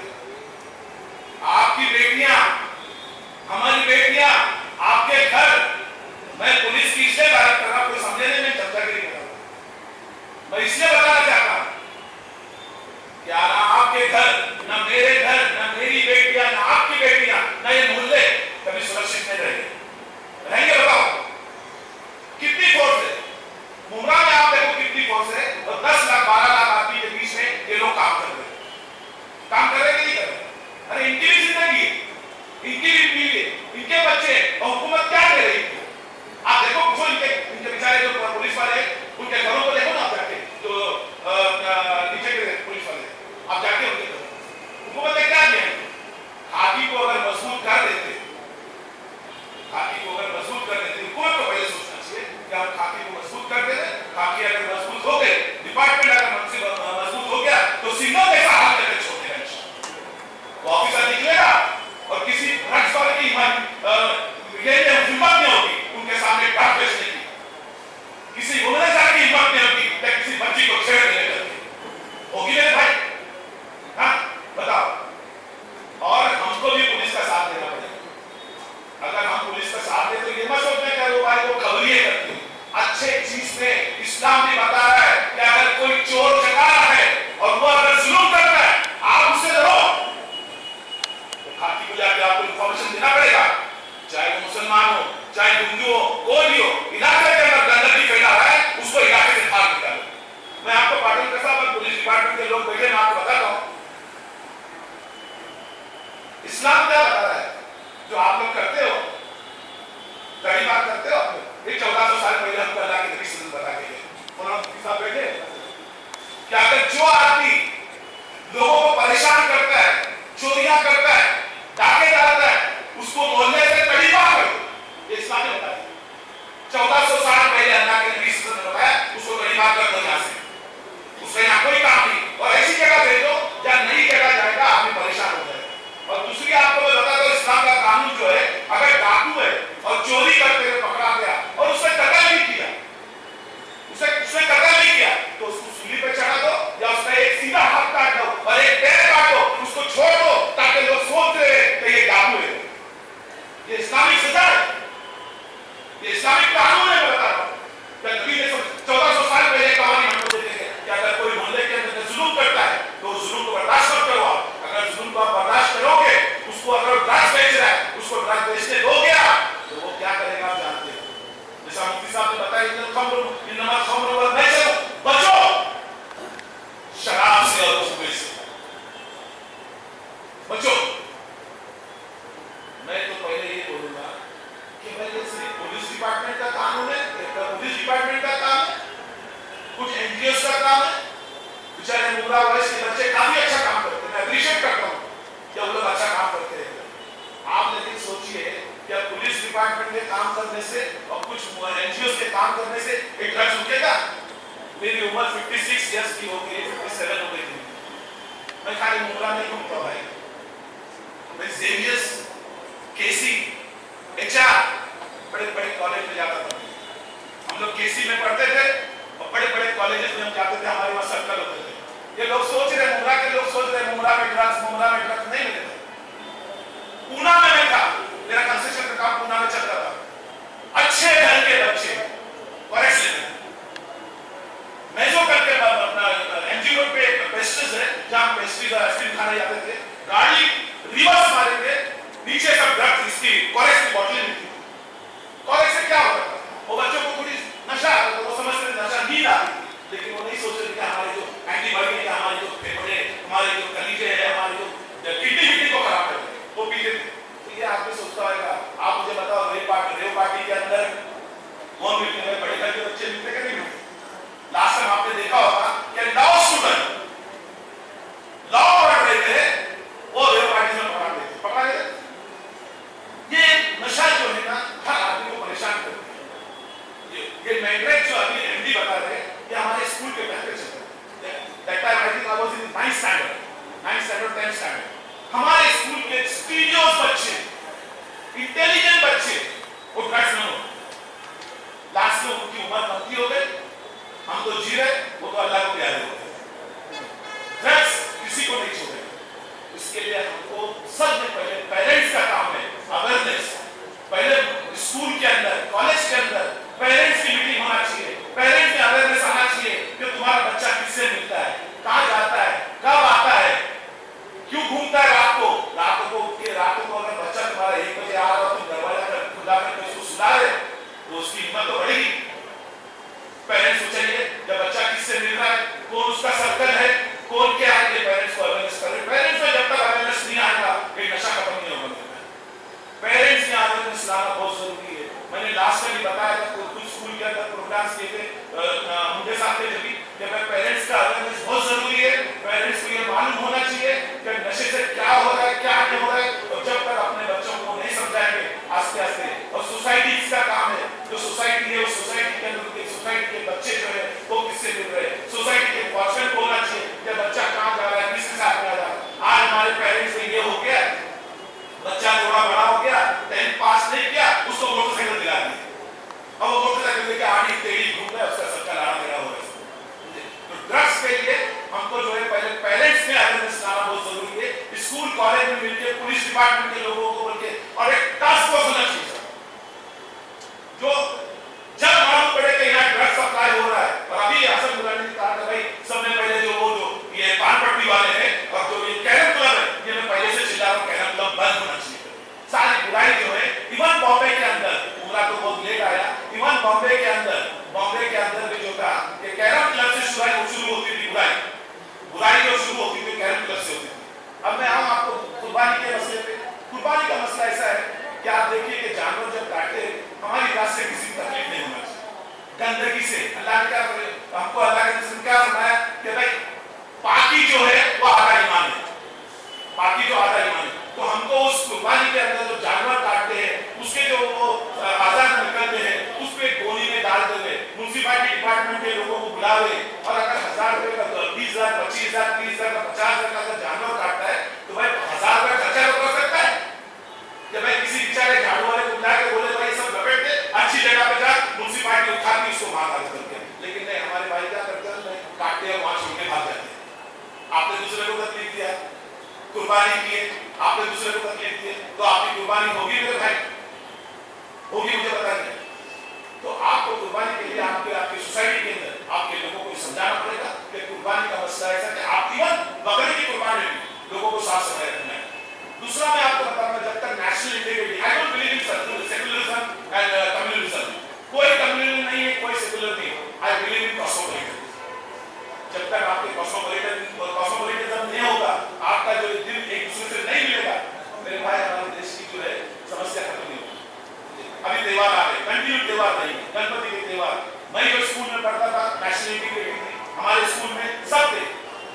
इनकी भी बीवी, इनके बच्चे, और हुकूमत क्या दे रही है? आप देखो, पूछो इनके बेचारे जो पुलिस वाले, उनके घरों को देखो ना आप जाके, जो नीचे के पुलिस वाले, आप जाके उनके घरों, हुकूमत ने क्या दिया? खाकी को अगर मजबूत कर देते, खाकी को अगर मजबूत कर देते, हुकूमत को पहले सोचना चाहिए कि हम खाकी को मजबूत कर देते। खाकी अगर मजबूत हो गए, डिपार्टमेंट अगर मजबूत हो गया, तो सिंगल जैसा हाल करके छोड़ देगा। वो ऑफिसर निकलेगा और किसी ड्रग्स वाले की हिम्मत नहीं होगी उनके सामने ड्रग बेचने की, किसी वुमनैजर की हिम्मत नहीं होगी कि किसी बच्ची को छेड़ देने की होगी मेरे भाई। हाँ बताओ। और हमको भी पुलिस का साथ देना पड़ेगा। अगर हम पुलिस का साथ दे तो ये मत सोचना कि वो भाई वो खबरिए करती है। अच्छे चीज में इस्लाम भी बता रहा है कि अगर कोई चोर चला रहा है और वो अगर जुल्म करता है, आप उससे डरो, तो खाकी को जाके आपको इंफॉर्मेशन देना पड़ेगा, चाहे वो मुसलमान हो, चाहे हिंदू हो, कोई भी हो। इलाके के अंदर गंदगी फैला रहा है, उसको इलाके से बाहर निकालो। मैं आपको पाटन का साहब पुलिस डिपार्टमेंट के लोग बैठे, मैं आपको बताता हूँ इस्लाम क्या बता रहा है। जो आप लोग करते हो, कई बात करते हो, ये 1400 साल पहले हमको अल्लाह के नबी सल्लल्लाहु अलैहि वसल्लम बता के गए। उन्होंने साहब बैठे कि अगर जो आदमी लोगों को परेशान करता है, चोरियां करता है, डाके डालता है, उसको मोहल्ले से कड़ी बात करो। ये इस्लाम ने बताया। 1400 साल पहले अल्लाह के नबी सल्लल्लाहु अलैहि वसल्लम ने बताया, उसको कड़ी बात कर दो यहाँ से, उसका यहाँ कोई काम नहीं, और ऐसी जगह भेजो जहाँ नई जगह जाएगा, आदमी परेशान हो जाएगा। और दूसरी आपको मैं बता दूं, इस्लाम का कानून जो है, अगर डाकू है और चोरी करते हुए पकड़ा गया और उसने कत्ल नहीं किया, उसने कत्ल नहीं किया, तो उसको सूली पे चढ़ा दो या उसका एक सीधा हाथ काट दो और एक पैर काट दो, उसको छोड़ दो, ताकि लोग सोचते रहे कि ये डाकू है। ये इस्लामिक सजा है, ये इस्लामिक कानून है। मैं बता रहा हूँ, नबी ने 1400 साल पहले कहानी हमको देते हैं कि अगर कोई मोहल्ले के अंदर जुल्म करता है तो उस जुल्म को बर्दाश्त मत करो आप। अगर जुल्म को आप बर्दाश्त करोगे, उसको अगर ड्रग्स बेच रहा है, उसको ड्रग्स बेचने दोगे आप, तो वो क्या करेगा आप जानते हैं। जैसा मुफ्ती साहब ने बताया, इन्नमा खम्र वल मैसर, बचो शराब से और जुए से, बचो। मैं तो पहले ये बोलूंगा कि भाई ये सिर्फ पुलिस डिपार्टमेंट का कानून है, पुलिस डिपार्टमेंट का काम है, कुछ एनजीओ का काम है। बेचारे मुगरा वॉइस के बच्चे काफी अच्छा काम करते हैं, मैं अप्रिशिएट करता हूँ कि वो लोग अच्छा काम करते हैं। आप लेकिन सोचिए कि अब पुलिस डिपार्टमेंट में काम करने से और कुछ एनजीओ के काम करने से एक ड्रग्स रुकेगा? मेरी उम्र 56 इयर्स की हो गई, 57 हो गई थी। मैं खाली मुगरा नहीं घूमता भाई, मैं जेवियर्स, केसी, एचआर, बड़े बड़े कॉलेज में जाता था। हम लोग केसी में पढ़ते थे और बड़े बड़े कॉलेजेस में हम जाते थे, हमारे वहां सर्कल होते थे। ये लोग सोच रहे, मुमरा के लोग सोच रहे मुमरा में ड्रग्स नहीं मिले थे। पूना में मैं था, मेरा कंस्ट्रक्शन का काम पूना में चलता था। अच्छे घर के बच्चे फॉरेस्ट में, मैं जो करके अपना एमजी रोड पे पेस्ट्रीज है, जहां पेस्ट्रीज और आइसक्रीम खाने जाते थे, गाड़ी रिवर्स मारेंगे, नीचे सब ड्रग्स इसकी फॉरेस्ट की बोतलें मिलती थी। फॉरेस्ट से क्या होता था, वो बच्चों को थोड़ी नशा आता था, वो समझते थे नशा नींद आती थी, लेकिन वो नहीं सोचते कि हमारे जो एंटीबॉडी है, हमारे जो फेफड़े, हमारे जो कलीजे है, हमारे जो किडनी को खराब करते हैं, वो पीते थे। तो ये आदमी सोचता होगा। आप मुझे बताओ, रेव पार्टी के अंदर कौन मिलते हैं? बड़े घर के बच्चे मिलते कि नहीं मिलते? लास्ट टाइम आपने देखा होगा कि लॉ स्टूडेंट लॉ पढ़ रहे थे, वो रेव पार्टी में पकड़ा गए। ये नशा जो है ना, हर आदमी को परेशान करती है। ये मैट्रिक जो अभी एमडी बता रहे हैं, ये हमारे स्कूल के पहले चलते हैं। That time I think I was in 9th standard, 10th standard. हमारे स्कूल के स्टूडियोस बच्चे, इंटेलिजेंट बच्चे, वो ड्रग्स में हो, लास्ट में उनकी उम्र बनती हो गई, हम तो जी रहे, वो तो अल्लाह को प्यारे हो गए। ड्रग्स किसी को नहीं छोड़े। इसके लिए हमको सबसे पहले पेरेंट्स का काम है अवेयरनेस। पहले स्कूल के अंदर, कॉलेज के अंदर पेरेंट्स की मीटिंग होना चाहिए, पेरेंट्स में अवेयरनेस आना चाहिए कि तुम्हारा बच्चा किससे मिलता है, कहाँ जाता है, कब आता है, क्यों घूमता है रात को अगर बच्चा तुम्हारा 1 बजे आ रहा हो, तुम दरवाजा खुला करके उसको सुला रहे, तो उसकी हिम्मत तो बढ़ेगी। पेरेंट्स को चाहिए जब बच्चा किससे मिल रहा है, कौन उसका सर्कल है, कौन क्या है, ये पेरेंट्स को अवेयरनेस करें। पेरेंट्स में जब तक अवेयरनेस नहीं आएगा, ये नशा खत्म नहीं होगा। स्कूल कॉलेज में मिलके, पुलिस डिपार्टमेंट के लोगों को बोल के, और एक टास्क फोर्स होना चाहिए सर, जो जब मालूम पड़े कि यहाँ ड्रग सप्लाई हो रहा है। और अभी हसन मुरानी ने कहा भाई सबने पहले जो ये पान पट्टी वाले हैं और जो ये कैरम क्लब है, ये मैं पहले से चिल्ला रहा हूँ, कैरम क्लब बंद होना चाहिए। सारी बुराई जो है, इवन बॉम्बे के अंदर, पूरा तो बहुत लेट आया, इवन बॉम्बे के अंदर भी जो था कि कैरम क्लब से शुरू होती थी बुराई जो शुरू होती थी कैरम क्लब से होती थी। अब मैं आऊँ आपको कुर्बानी के मसले पे। कुर्बानी का मसला ऐसा है कि आप देखिए कि जानवर जब काटते हैं, हमारी बात से किसी को तकलीफ नहीं होना चाहिए। गंदगी से अल्लाह ने क्या हमको अल्लाह के रसूल क्या फरमाया कि भाई पाकी जो है वो आधा ईमान है, पाकी जो आधा ईमान है। तो हमको उस कुर्बानी के अंदर जो जानवर काटते हैं, उसके जो वो आजाद निकलते हैं, उस पे गोली में डाल देंगे, म्युनिसिपैलिटी डिपार्टमेंट के लोगों को बुलावे, और अगर 1000 रुपए का 20,000 25,000 30,000 का 50,000 का अगर जानवर काटता है तो भाई 1000 रुपए खर्चा तो कर सकता है कि भाई किसी बेचारे झाड़ू वाले को बुला के बोले भाई सब लपेट दे, अच्छी जगह पे जा, म्युनिसिपैलिटी उठा के इसको मार डाल करके। लेकिन नहीं, हमारे भाई क्या करते हैं, काटते हैं, वहां छोड़ के भाग जाते हैं। आपने दूसरे को तकलीफ दिया, कुर्बानी की, आपने दूसरे को तकलीफ दी, तो आपकी कुर्बानी होगी मेरे भाई, होगी, मुझे बताइए। तो आपको कुर्बानी के लिए आपकी सोसाइटी के अंदर आपके लोगों को समझाना पड़ेगा कि कुर्बानी का मसला ऐसा कि आप इवन बकरे की कुर्बानी में लोगों को साफ सफाई रखना है। दूसरा मैं आपको बताऊंगा, जब तक national integrity, I don't believe in secularism and communalism, कोई कम्युनल नहीं है, कोई सेक्युलर नहीं है, आई बिलीव इन कॉस्मोपॉलिटन। जब तक आपके कॉस्मोपॉलिटिज्म नहीं होगा, आपका जो दिल एक दूसरे से नहीं मिलेगा, मेरे भाई हमारे देश की जो है समस्या खत्म नहीं होगी। अभी त्योहार आ रहे, कंटिन्यू त्योहार नहीं, गणपति के त्योहार। मैं जो स्कूल में पढ़ता था, नेशनल इंटीग्रिटी थी हमारे स्कूल में, सब थे,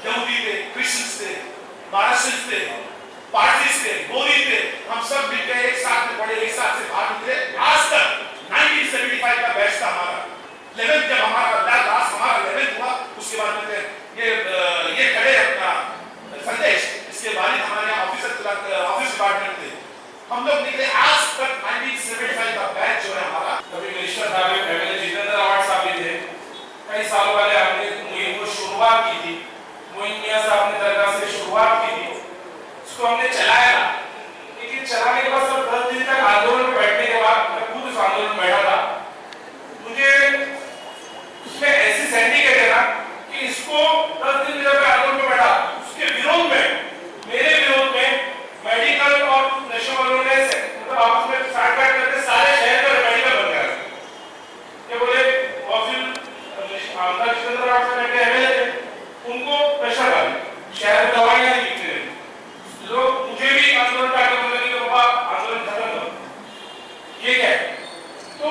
यहूदी थे, क्रिश्चियंस थे, महाराष्ट्रियंस थे, पारसीज थे, बोरी थे, हम सब मिलकर एक साथ में पढ़े, एक साथ से बाहर निकले। आज तक 1975 का बैच था हमारा, 11th जब हमारा लास्ट हमारा 11th हुआ, उसके बाद में ये खड़े अपना संदेश, इसके बाद हमारे यहाँ ऑफिस डिपार्टमेंट थे, हम लोग निकले। आज तक 1975 का बैच जो है हमारा, कभी मिनिस्टर साहब फैमिली जितेंद्र अवार्ड साहब भी थे, कई सालों पहले हमने मुहिम को शुरुआत की थी, मोइन मियां साहब ने दरगाह से शुरुआत की थी, उसको हमने चलाया, लेकिन चलाने के बाद सब 10 दिन तक आंदोलन में बैठने के बाद मैं खुद उस आंदोलन में बैठा था, मुझे उसमें ऐसी सिंडिकेट है ना कि इसको 10 दिन जब मैं आंदोलन में बैठा, उसके विरोध में, मेरे विरोध में मेडिकल और नशे वालों ने मतलब आपस में साठ करके सारे शहर का मेडिकल बन गया। ये बोले आमदार जितेंद्र अवार्ड साहब एमएलए थे, उनको प्रेशर डाले, शहर में दवाइयां नहीं बिकने रही, लोग मुझे भी आंदोलन करके बोले कि बाबा आंदोलन खत्म करो, ये क्या है। तो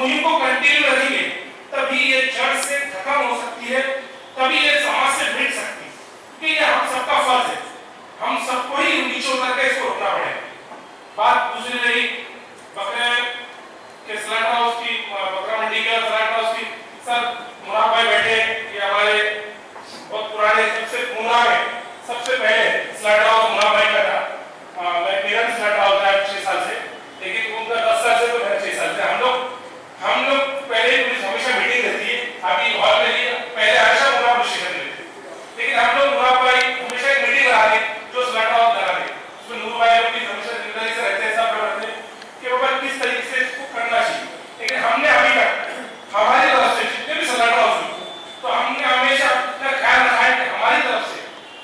मुहिम को कंटिन्यू रखेंगे तभी ये जड़ से खत्म हो सकती है, तभी ये समाज से मिट सकती है, क्योंकि ये हम सबका फर्ज है, हम सबको ही नीचे उतर के इसको रोकना पड़ेगा। बात दूसरी रही बकरे के स्लॉट हाउस की, बकरा मंडी के स्लॉट हाउस की। सर मुराद भाई बैठे, ये हमारे बहुत पुराने सबसे मुरा में सबसे पहले स्लॉट हाउस मुराद भाई का था। मैं मेरा भी स्लॉट हाउस है 6 साल से, लेकिन उनका 10 साल से, तो मेरा 6 साल से। हम लोग पहले पुलिस हमेशा मीटिंग रहती है, अभी हॉल में लिया, पहले हमेशा मुराद स्टेशन में थे, लेकिन हम लोग मुराद भाई हमेशा एक मीटिंग करा दे जो स्लॉट हाउस लगा दे, उसमें नूर भाई लोग भी हमेशा जिम्मेदारी से रहते हैं, सब रहते हैं कि बाबा किस तरीके से इसको करना चाहिए। लेकिन हमने अभी तक हमारी तरफ से जितने भी स्लॉट हाउस हुए, तो हमने हमेशा अपना ख्याल रखा है कि हमारी तरफ से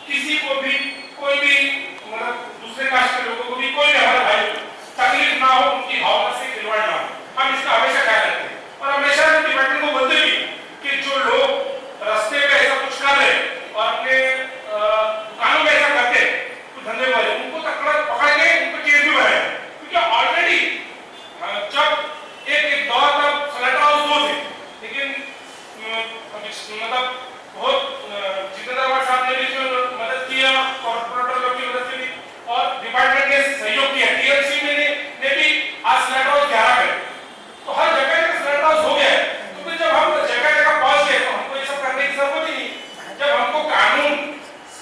किसी को भी कोई भी मतलब दूसरे कास्ट के लोगों को भी कोई भी हमारे भाई को तकलीफ ना हो, उनकी भावना से खिलवाड़ ना हो, हम इसका हमेशा ख्याल रखते हैं। और हमेशा हम डिपार्टमेंट को बोलते भी कि जो लोग रास्ते पे ऐसा कुछ कर रहे हैं और अपने दुकानों में ऐसा करते हैं, कुछ धंधे वाले, उनको पकड़ के उनको केस भी बनाए, क्योंकि ऑलरेडी जब एक दौर तक स्लॉट हाउस 2 थे, लेकिन मतलब बहुत जितेंद्र अवार्ड साहब ने भी इसमें मदद किया, कॉर्पोरेटर लोग की मदद की और डिपार्टमेंट ने सहयोग किया, टीएमसी ने भी आज स्लॉट हाउस 11 करे, तो हर जगह का स्लॉट हाउस हो गया है। तो फिर जब हम जगह जगह पहुंच गए तो हमको ये सब करने की जरूरत ही नहीं। जब हमको कानून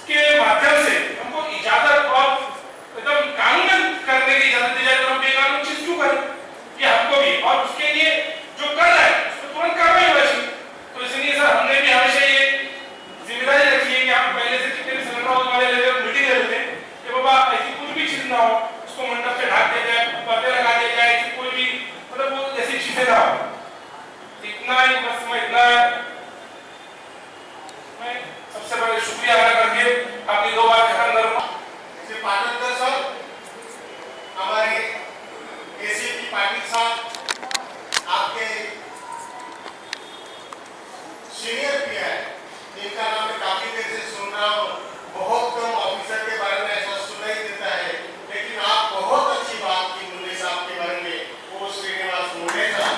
के माध्यम से हमको इजाजत और एकदम कानून करने की इजाजत दी जाए, तो हम बेकानून चीज क्यों करें? ये हमको भी, और उसके लिए जो कर रहा है उसको तुरंत कार्रवाई होनी चाहिए। तो इसलिए सर हमने भी हमेशा ये जिम्मेदारी रखी है कि हम पहले से जितने भी स्लॉट हाउस वाले लेते हैं मीटिंग ले लेते हैं कि बाबा ऐसी कुछ भी चीज ना हो, उसको मंडप से ढाक दिया जाए, पर्दे लगा दिया जाए, कोई भी मतलब वो ऐसी चीजें ना हो। इतना ही बस मैं सबसे पहले शुक्रिया अदा करके अपनी 2 बात खत्म करूंगा। श्री पाटणकर सर, हमारे एसीपी पाटिल साहब आपके सीनियर पीआई है, जिनका नाम मैं काफी देर से सुन रहा हूँ, बहुत कम ऑफिसर के बारे में ऐसा सुनाई देता है, लेकिन आप बहुत अच्छी बात की मुन्ने साहब के बारे में, वो श्रीनिवास मुन्ने साहब।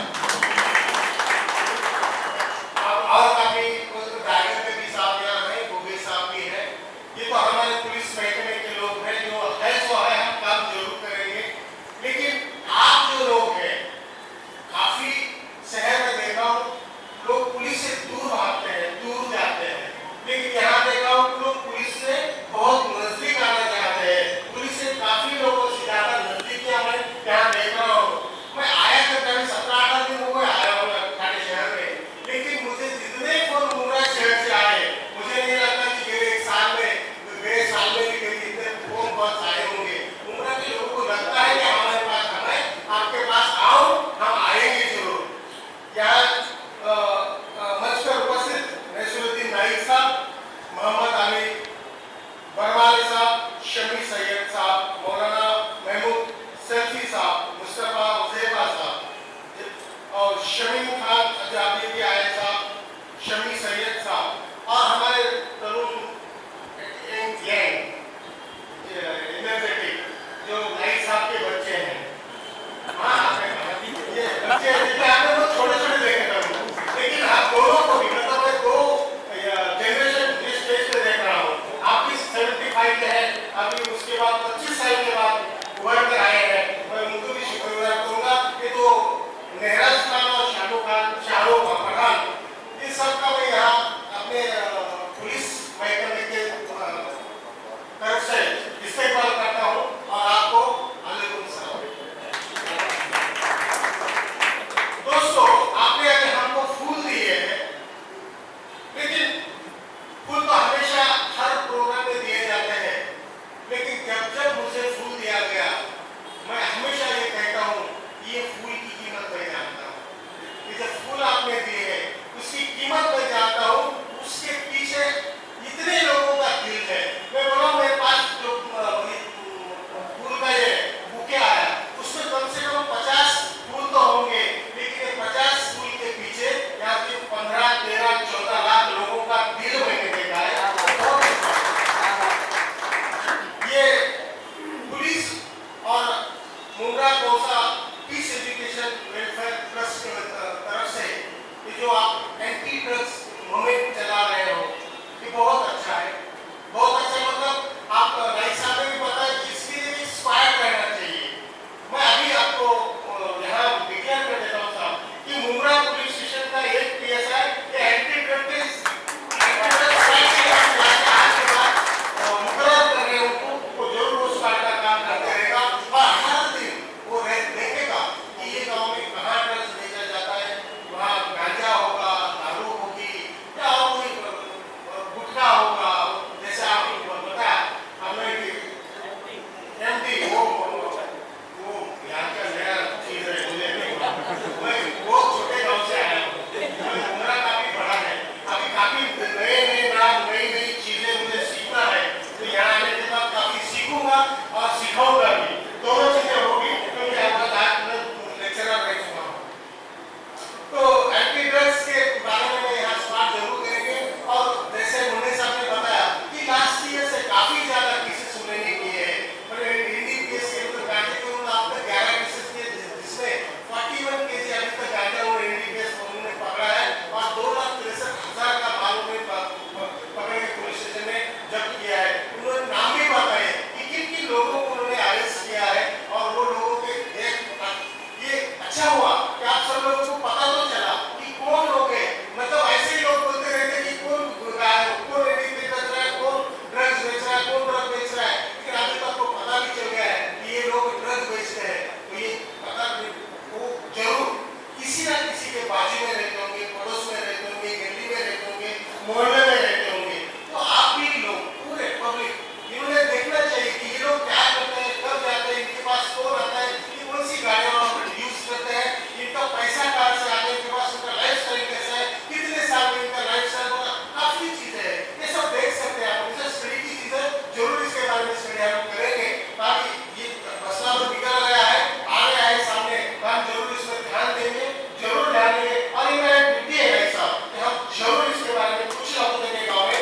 के बाजू में रहते होंगे, पड़ोस में रहते होंगे, गली में रहते होंगे, मोहल्ले में रहते होंगे, तो आप भी लोग पूरे पब्लिक इन्हें देखना चाहिए कि ये लोग क्या करते हैं, कब जाते हैं, इनके पास कौन आता है, ये कौन सी गाड़ियाँ यूज करते हैं, इनका पैसा कहाँ से आता है, इनके पास उनका लाइफ स्टाइल कैसा है, कितने साल में इनका लाइफ स्टाइल होगा, काफी चीजें हैं, ये सब देख सकते हैं आप। जैसे स्टडी की चीजें जरूर इसके बारे में स्टडी हम करेंगे ताकि ये मसला तो बिगड़ गया है, आ गया है सामने, हम जरूर इसमें ध्यान देंगे, जरूर ध्यान देंगे। और ये मेरा ड्यूटी है भाई साहब कि हम जरूर इसके बारे में कुछ ना कुछ अपने गाँव में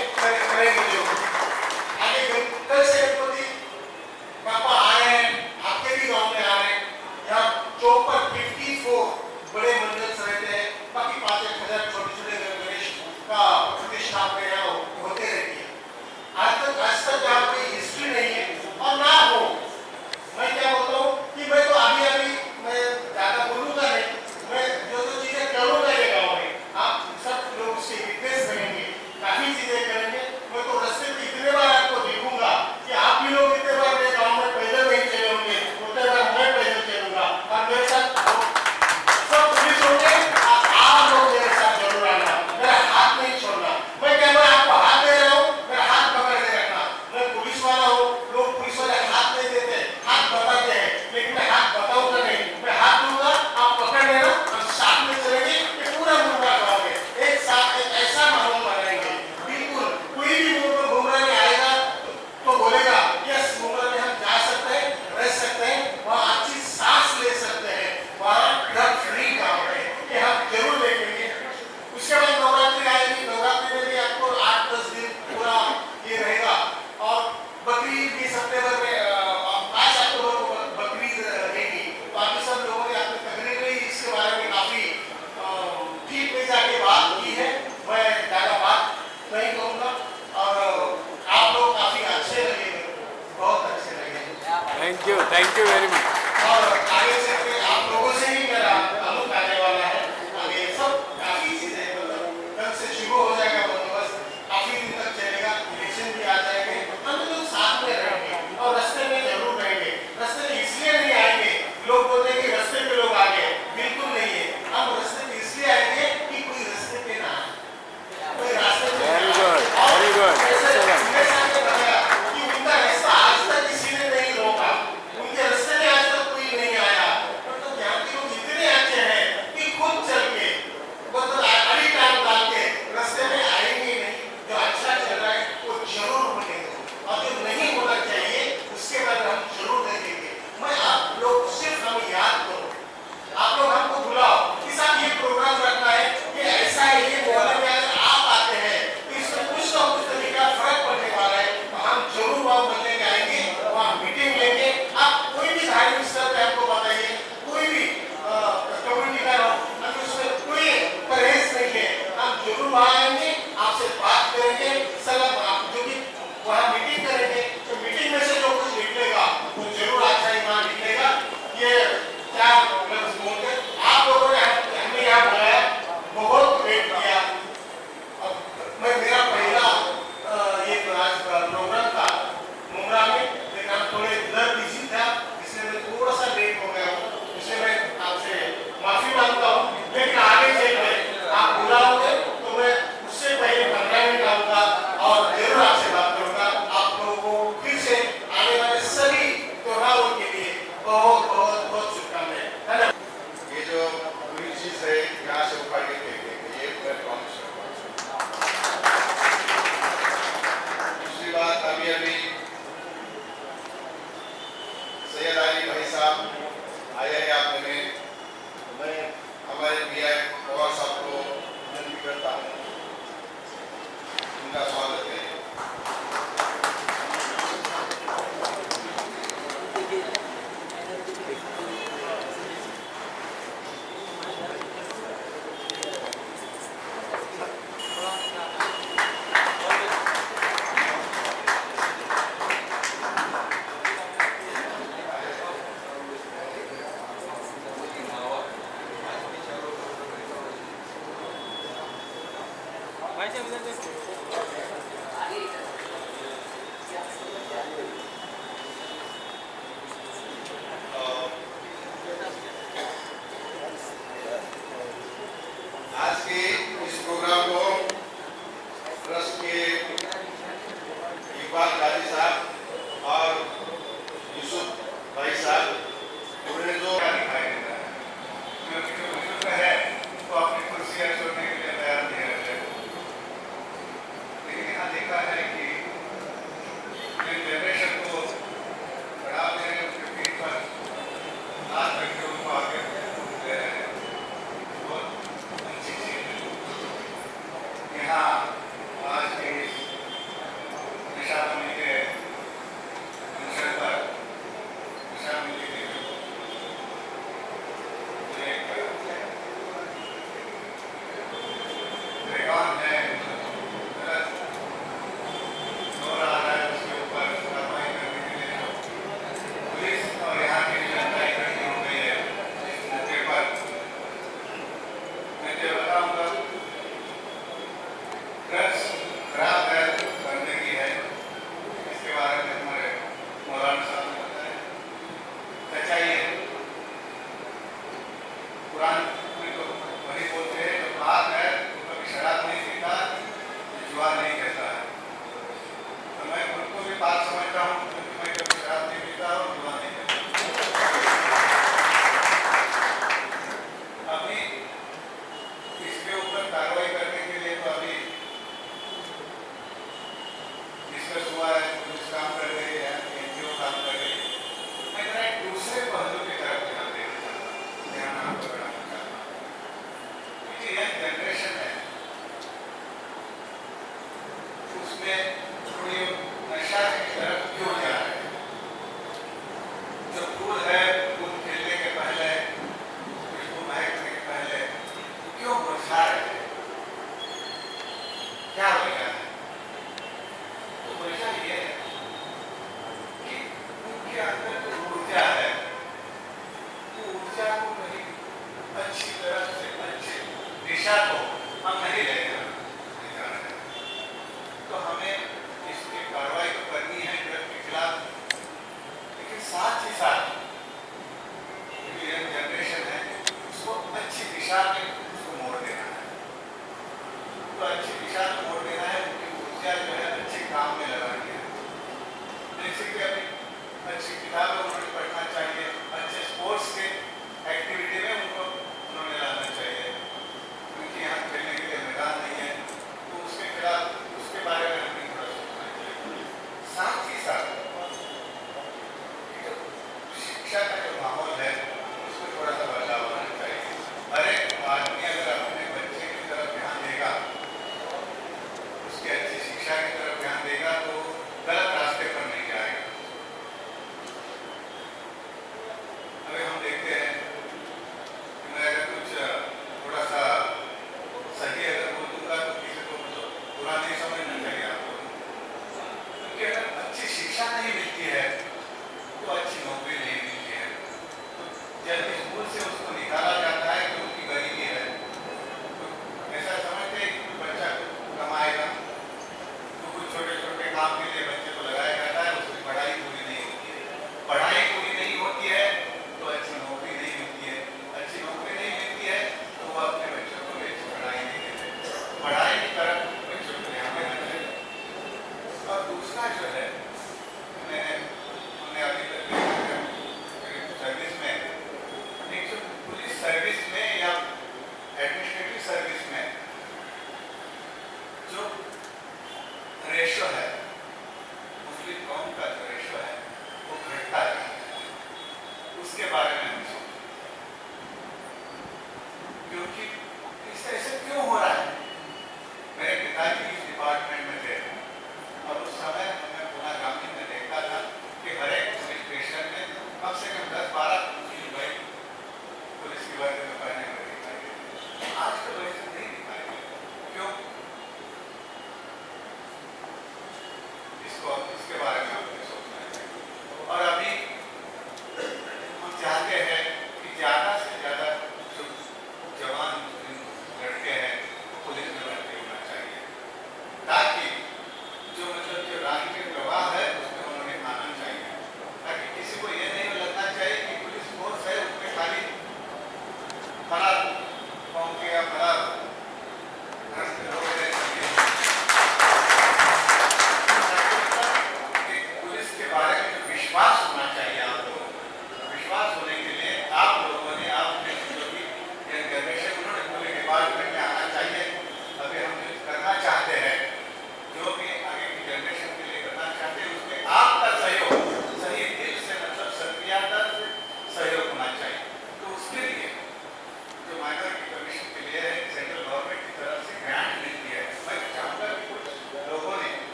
करेंगे जरूर। आगे कल से गणपति पापा आए हैं, आपके भी गाँव में आ रहे हैं, यहाँ चौक पर 54 बड़े मंदिर रहते हैं, बाकी 5-1000 छोटे-छोटे गणेश का प्रतिष्ठा आपके यहाँ होते रहती है। आज तक यहाँ कोई हिस्ट्री नहीं है और ना हो। मैं क्या बोलता हूँ कि मैं तो अभी मैं ज्यादा बोलूंगा नहीं, मैं जो चीजें करूंगा ये गाँव में, आप सब लोग उसके विटनेस बनेंगे, काफी चीजें करेंगे। मैं तो रास्ते में इतने बार आपको देखूंगा कि आप भी लोग इतने बार मेरे गाँव में पैदल नहीं चले होंगे, उतने बार मैं पैदल चलूंगा और मेरे साथ सब पुलिस होंगे, आप लोग मेरे साथ जरूर आना, मेरा हाथ नहीं छोड़ना। मैं क्या मैं आपको हाथ दे रहा हूँ, मेरा हाथ पकड़ के रखना। मैं पुलिस वाला हूँ, लोग पुलिस वाले हाथ नहीं देते, हाथ बताते हैं, लेकिन मैं हाथ बताऊंगा नहीं, मैं हाथ दूंगा, आप पकड़ लेना, हम साथ में चलेंगे, ये पूरा मुंबई गाँव में एक साथ एक ऐसा माहौल बनाएंगे। बिल्कुल कोई भी मुंबई में आएगा तो बोलेगा यस मुंबई में हम जा सकते हैं, रह सकते हैं, वहाँ अच्छी सांस ले सकते हैं, वहाँ ड्रग फ्री गाँव है, ये हम जरूर देखेंगे। उसके बाद नवरात्रि आएगी, नवरात्रि में भी आपको 8-10 दिन पूरा ये रहेगा और बकरीद भी सितंबर में 5 अक्टूबर को बकरीद रहेगी। तो आप सब लोगों ने अपने तकरीर में इसके बारे में काफी ठीक में जाके बात की है, मैं ज्यादा बात नहीं कहूँगा और आप लोग काफी अच्छे लगे, बहुत अच्छे लगे। Thank you very much. और आगे से आप लोगों से ही मेरा ताल्लुक आने वाला है। आगे सब काफी चीजें मतलब कल से शुरू हो जाएगा बंदोबस्त, काफी दिन तक चलेगा, इलेक्शन भी आ जाएंगे, हम लोग साथ में रहेंगे और रास्ते में जरूर रहेंगे। रास्ते में इसलिए नहीं आएंगे, लोग बोलते हैं कि रास्ते पे लोग आ गए, बिल्कुल नहीं है। हम रास्ते पे इसलिए आएंगे कि कोई रास्ते पे ना आए, कोई रास्ते पे वेरी गुड कि उनका रास्ता आज तक किसी ने नहीं रोका, उनके रास्ते में आज तक कोई नहीं आया। मतलब यहाँ के लोग इतने अच्छे हैं कि खुद चल के मतलब अड़ी टाइम डाल के रास्ते में आएंगे नहीं। जो अच्छा चल रहा है वो जरूर बनेगा और जो नहीं होना चाहिए उसके बाद हम जरूर देखेंगे। मैं आप लोग सिर्फ हम याद करो, आप लोग हमको बुलाओ कि साहब ये प्रोग्राम रखना है, ये ऐसा है, ये मोहल्ले में अगर आप आते हैं तो इसमें कुछ ना कुछ तरीका फर्क पड़ने वाला है, तो हम जरूर वहाँ मिलने जाएंगे, वहाँ मीटिंग लेंगे। आप कोई भी धार्मिक स्थल पे हमको बताइए, कोई भी कम्युनिटी का हो, हम उसमें कोई परहेज नहीं है, हम जरूर वहाँ आएंगे, आपसे बात करेंगे, सलाह आप जो भी वहाँ मीटिंग करेंगे, तो मीटिंग में से जो कुछ निकलेगा वो जरूर अच्छा ही वहाँ निकलेगा। ये क्या लफ्ज बोलते आप लोगों ने हमें यहाँ बुलाया, बहुत वेट किया। अब मैं मेरा पहला ये आज प्रोग्राम था मुंब्रा में, लेकिन हम थोड़े इधर बिजी था, इसलिए मैं थोड़ा सा लेट हो गया हूँ, इसलिए मैं आपसे माफी मांगता हूँ। लेकिन आगे चलकर आप बुलाओगे तो मैं उससे पहले 15 मिनट आऊँगा और जरूर आपसे बात करूँगा। आप लोगों को फिर से आने वाले सभी त्योहारों के लिए बहुत बहुत बहुत शुभकामनाएं। धन्यवाद। ये जो पूरी चीज है यहाँ से उठा के देखेंगे, ये मैं प्रॉमिस करता हूँ। दूसरी बात, अभी सैयद अली भाई साहब आए हैं आप में, मैं हमारे पीआई पवार साहब को विनती करता हूँ, उनका स्वागत है। उसमें थोड़ी नशा की तरफ क्यों जा रहे हैं? जो फूल है, फूल खिलने के पहले, खुशबू महकने के पहले क्यों मुरझा रहे हैं? क्या वजह है? तो वजह ये है कि उनके अंदर जो ऊर्जा है, वो ऊर्जा को कहीं अच्छी तरह से अच्छी दिशा को हम नहीं ले जा रहे हैं। तो हमें इसकी कार्रवाई तो करनी है ड्रग के खिलाफ, लेकिन साथ ही साथ जो यंग जनरेशन है उसको अच्छी दिशा में उसको मोड़ देना है। तो अच्छी दिशा में मोड़ देना है, उनकी ऊर्जा जो है अच्छे काम में लगानी है। जैसे कि अभी अच्छी किताबें उन्होंने पढ़ना चाहिए, अच्छे स्पोर्ट्स के एक्टिविटी में उनको उन्होंने लाना चाहिए, क्योंकि यहाँ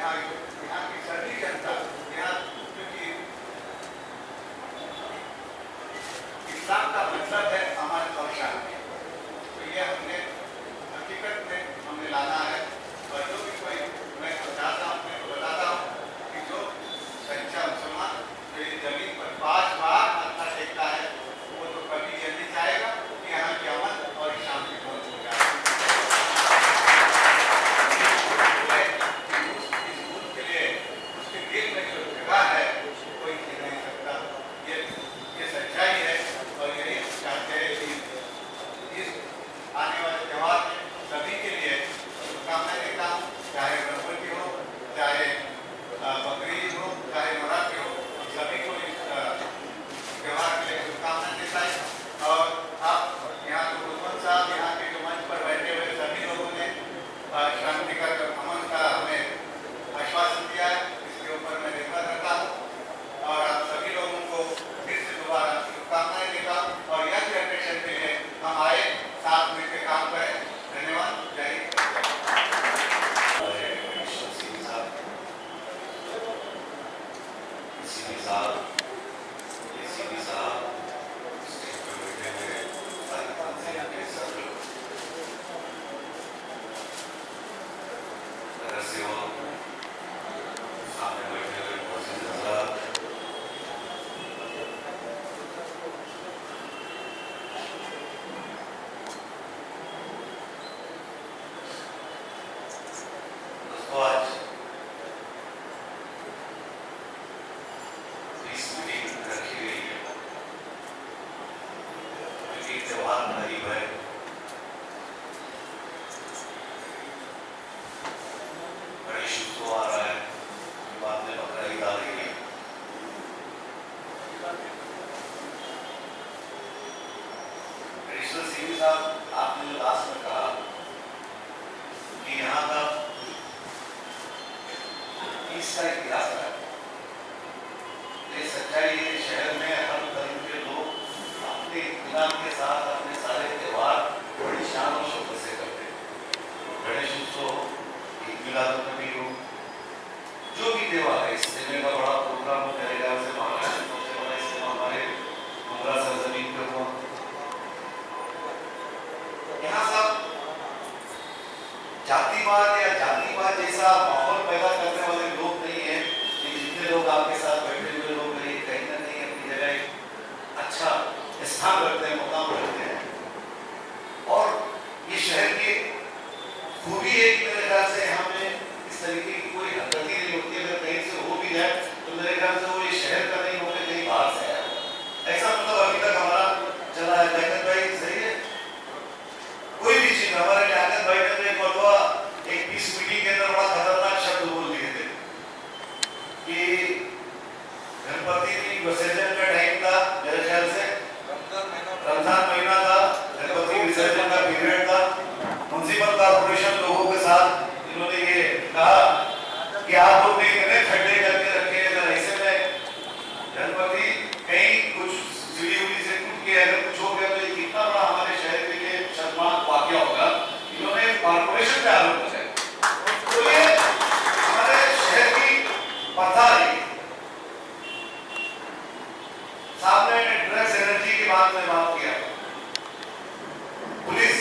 यहाँ की सभी जनता, यहाँ क्योंकि इस्लाम का मतलब है अमन और शांति, तो ये हमने हकीकत में हमें लाना है। और जो भी कोई मैं बताता हूँ कि जो सच्चा मुसलमान जो इस जमीन पर 5 बार माथा टेकता है वो तो कभी ये नहीं चाहेगा कि यहाँ की अमन और शांति भंग हो जाए। इस मुल्क के लिए उसके दिल में जो जगह है कोई छीन नहीं सकता। ये सच्चाई है और यही चाहते हैं कि इस आने वाले त्योहार में सभी के लिए शुभकामनाएं देता हूँ, चाहे गणपति हो, चाहे बकरीद हो, चाहे नवरात्रि हो, हम सभी को इस त्योहार के लिए शुभकामनाएं देता है। और आप यहाँ जो गुलमन साहब यहाँ के जो मंच पर बैठे हुए सभी लोगों ने शांति का अमन का हमें आश्वासन दिया है, इसके ऊपर मैं निर्भर रहता हूँ और आप सभी लोगों को फिर से दोबारा शुभकामनाएं देता हूँ और यह जनरेशन के लिए हम आए साथ मिलकर काम करें। धन्यवाद। जय हिंद। आपने जो लास्ट में कहा कि यहाँ का इसका इतिहास है, ये सच्चाई है। शहर में हर धर्म के लोग अपने इत्मीनान के साथ अपने सारे त्योहार बड़ी शान और शौकत से करते हैं। गणेश उत्सव, ईद मिलादुन्नबी हो, जो भी त्योहार है, इस दिन का बड़ा प्रोग्राम मेरे ख्याल से महाराष्ट्र में सबसे बड़ा इस्तेमाल हमारे मुंब्रा सरजमीन पे हुआ। यहाँ सब जातिवाद या जातिवाद जैसा माहौल पैदा करने वाले लोग नहीं है। जितने लोग आपके साथ बैठे हुए लोग हैं, कहीं ना कहीं अपनी जगह अच्छा स्थान रखते हैं, मुकाम रखते हैं। और ये शहर की खूबी है कि मेरे ख्याल से यहाँ में इस तरीके की कोई हरकत नहीं होती। अगर कहीं से हो भी जाए तो मेरे ख्याल से वो ये शहर का नहीं होकर कहीं बाहर से आया ऐसा मतलब अभी तक हमारा चला है। बैठक भाई सही है, कोई भी चीज हमारे लियाकत भाई ने एक मरतबा एक पीस मीटिंग के अंदर बड़ा खतरनाक शब्द बोल दिए थे कि गणपति विसर्जन का टाइम था, मेरे ख्याल से रमजान महीना था, गणपति विसर्जन का पीरियड था। म्युनिसिपल कॉर्पोरेशन लोगों के साथ इन्होंने ये कहा कि आप लोग इतने खड्डे करके रखे, अगर ऐसे में गणपति कहीं कुछ सीढ़ी उड़ी से टूट के अगर कुछ हो गया तो ये कितना बड़ा हमारे शहर के लिए शर्मनाक वाकया होगा। इन्होंने कॉर्पोरेशन पे आरोप लगाया। तो ये हमारे शहर की प्रथा है। सामने ड्रग्स एनर्जी की बात में बात किया, पुलिस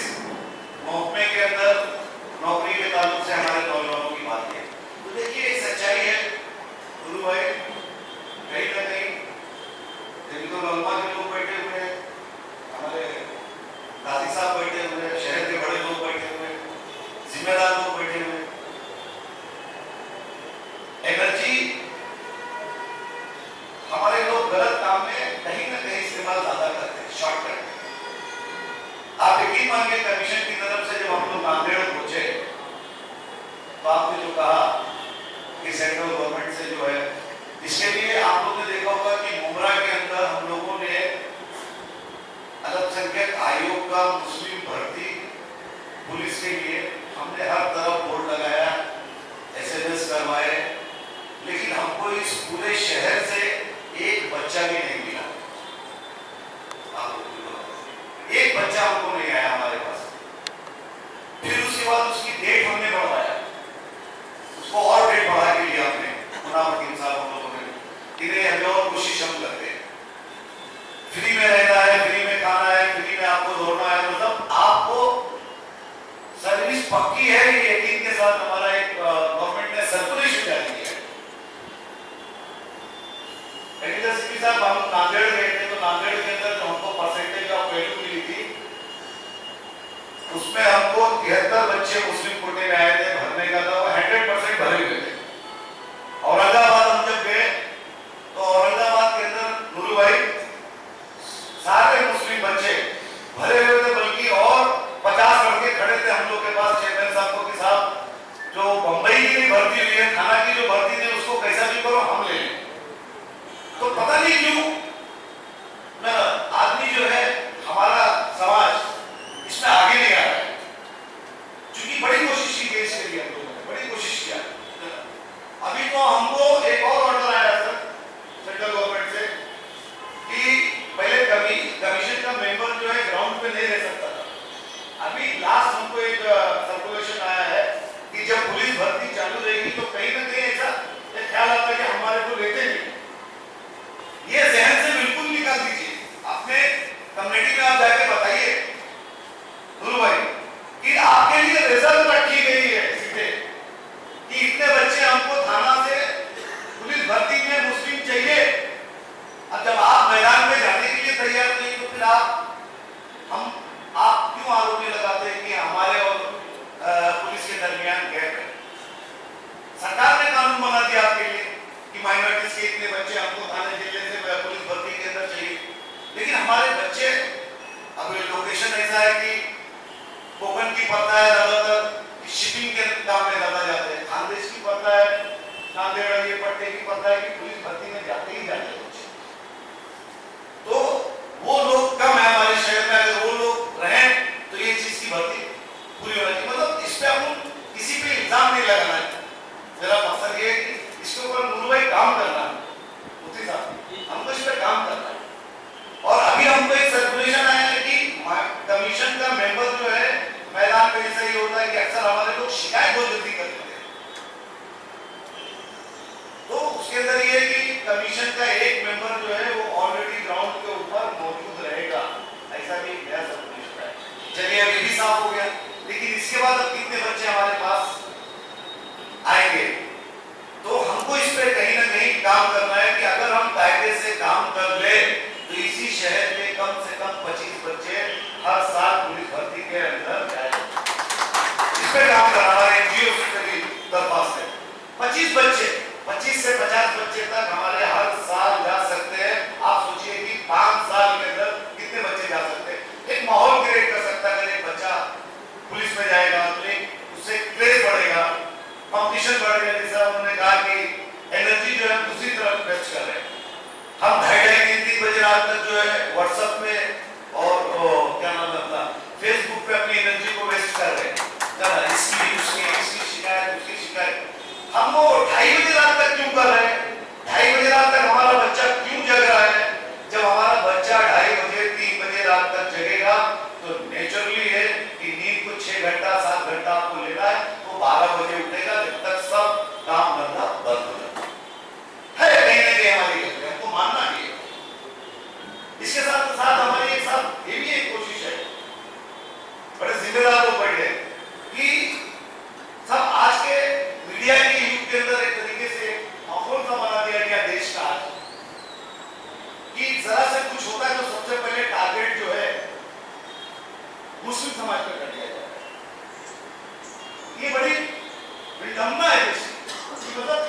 महकमे के अंदर नौकरी के ताल्लुक से हमारे नौजवानों की बात की। तो देखिए एक सच्चाई है गुरु भाई, कहीं ना कहीं तो उलमा के लोग बैठे हुए हैं, हमारे गाजी साहब बैठे हुए हैं, शहर के बड़े लोग बैठे हुए हैं, जिम्मेदार लोग बैठे हुए हैं। एनर्जी हमारे लोग गलत काम में कहीं ना कहीं इस्तेमाल ज्यादा करते हैं, शॉर्टकट। आप यकीन मानिए कमीशन की तरफ से जब हम लोग नांदेड़ पहुंचे तो आपने जो कहा कि सेंट्रल गवर्नमेंट से जो है, इसके लिए आप लोगों ने देखा होगा कि मुंब्रा के अंदर हम लोगों ने अल्पसंख्यक आयोग का मुस्लिम भर्ती पुलिस के लिए हमने हर तरफ बोर्ड लगाया, SMS करवाए, लेकिन हमको इस पूरे शहर से एक बच्चा भी नहीं मिला। एक बच्चा हमको नहीं आया हमारे पास। फिर उसके बाद उसकी डेट हमने बढ़वाया, उसको और डेट बढ़ा के इन्हें अभी और कोशिश हम करते हैं। फ्री में रहना है, फ्री में खाना है, फ्री में आपको दौड़ना है, मतलब आपको सर्विस पक्की है, ये यकीन के साथ हमारा एक गवर्नमेंट ने सर्कुलेशन जारी किया है। सिटी साहब हम नांदेड़ गए थे, तो नांदेड़ के अंदर जो हमको परसेंटेज ऑफ वैल्यू मिली थी उसमें हमको 73 बच्चे मुस्लिम कोटे में आए थे, भरने का था, वो 100% भरे हुए थे। औरंगाबाद हम जब गए तो औरंगाबाद के अंदर नूरू भाई सारे मुस्लिम बच्चे भरे हुए थे, बल्कि और 50 लड़के खड़े थे हम लोग के पास चेयरमैन साहब को कि साहब जो बंबई की भी भर्ती हुई है, थाना की जो भर्ती थी उसको कैसा भी करो हम ले लें। तो पता नहीं क्यों आदमी जो है हमारा समाज इसमें आगे नहीं आ रहा है, क्योंकि बड़ी कोशिश की गई इसके लिए, हम लोगों ने बड़ी कोशिश किया। अभी तो हमको एक और ऑर्डर आया सर सेंट्रल गवर्नमेंट से कि पहले कमीशन का मेंबर जो है ग्राउंड पे नहीं रह सकता था। अभी लास्ट हमको एक सर्कुलेशन आया है कि जब पुलिस भर्ती चालू रहेगी तो कहीं ना कहीं ऐसा एक ख्याल आता है कि हमारे को लेते नहीं। ये जहन से बिल्कुल निकाल दीजिए। अपने कम्युनिटी में आप जाके बताइए गुरु भाई कि आपके लिए रिजर्व रखी गई है सीटें कि इतने बच्चे हमको थाना से पुलिस भर्ती में मुस्लिम चाहिए। अब जब आप मैदान में जाने के लिए तैयार नहीं तो फिर आप क्यों आरोप लगाते हैं कि हमारे और पुलिस के दरमियान गैप है? सरकार ने कानून बना दिया आपके लिए कि माइनॉरिटीज के इतने बच्चे हमको थाने जिले से पुलिस भर्ती के अंदर चाहिए, लेकिन हमारे बच्चे अब लोकेशन ऐसा है कि कोकन की पड़ता है ज्यादातर, शिपिंग के काम में ज्यादा जाते हैं, खानदेश की पड़ता है, नांदेड़ ये पट्टे की पड़ता है कि पुलिस भर्ती में जाते ही जाते हैं बच्चे। तो वो लोग कम है हमारे शहर में, अगर वो लोग रहें तो ये चीज की भर्ती पूरी होना चाहिए। मतलब इस पे हम किसी पे इल्जाम नहीं लगाना है, मेरा मकसद ये है कि इसके ऊपर नूरू भाई काम करना है, मुफ्ती साहब हमको इस पे काम करना है। और अभी हमको एक सर्कुलेशन आया है कि कमीशन का मेंबर जो है मैदान पे ऐसा ही होता है कि अक्सर हमारे लोग शिकायत बहुत जल्दी कर देते हैं, तो उसके अंदर ये है कि कमीशन का एक मेंबर जो है वो ऑलरेडी ग्राउंड के ऊपर मौजूद रहेगा, ऐसा भी नया सर्कुलेशन है। चलिए अभी भी साफ हो गया, लेकिन इसके बाद अब कितने बच्चे हमारे पास आएंगे? तो हमको इस पे कहीं ना कहीं काम करना है कि अगर हम कायदे से काम कर ले तो इसी शहर में कम से कम 25 बच्चे हर साल पुलिस भर्ती के अंदर जाएंगे। इस पे काम करना हमारे एनजीओ से भी दरख्वास्त है। 25 बच्चे, 25 से 50 बच्चे तक हमारे हर साल जा सकते हैं। आप सोचिए कि 5 साल के अंदर कितने बच्चे जा सकते हैं। एक माहौल क्रिएट कर सकता है, अगर एक बच्चा पुलिस में जाएगा तो उससे क्रेज बढ़ेगा, कंपटीशन बढ़ेगा। जैसा उन्होंने कहा कि एनर्जी जो है दूसरी तरफ वेस्ट कर रहे हैं। हम 2:30-3 बजे रात तक जो है व्हाट्सएप में और क्या नाम है अपना फेसबुक पे अपनी एनर्जी को वेस्ट कर रहे हैं, इसकी शिकायत उसकी शिकायत। हम वो 2:30 बजे रात तक क्यों कर रहे हैं? 2:30 बजे रात तक हमारा बच्चा क्यों जग रहा है? जब हमारा बच्चा 2:30 बजे 3 बजे रात तक जगेगा तो नेचुरली है कि नींद को 6 घंटा 7 घंटा आपको लेना है, तो 12 बजे उठेगा, जब तक सब काम धंधा बंद हो जाता है। कहीं ना कहीं हमारी गलती हमको मानना भी है। इसके साथ साथ हमारी एक साथ ये भी एक कोशिश है, बड़े जिम्मेदार लोग बैठे कि सब आज के मीडिया के युग के अंदर एक तरीके से माहौल सा बना दिया गया देश का आज कि जरा से कुछ होता है तो सबसे पहले टारगेट जो है मुस्लिम समाज पर कर दिया जाता है। ये बड़ी विडंबना है देश की, मतलब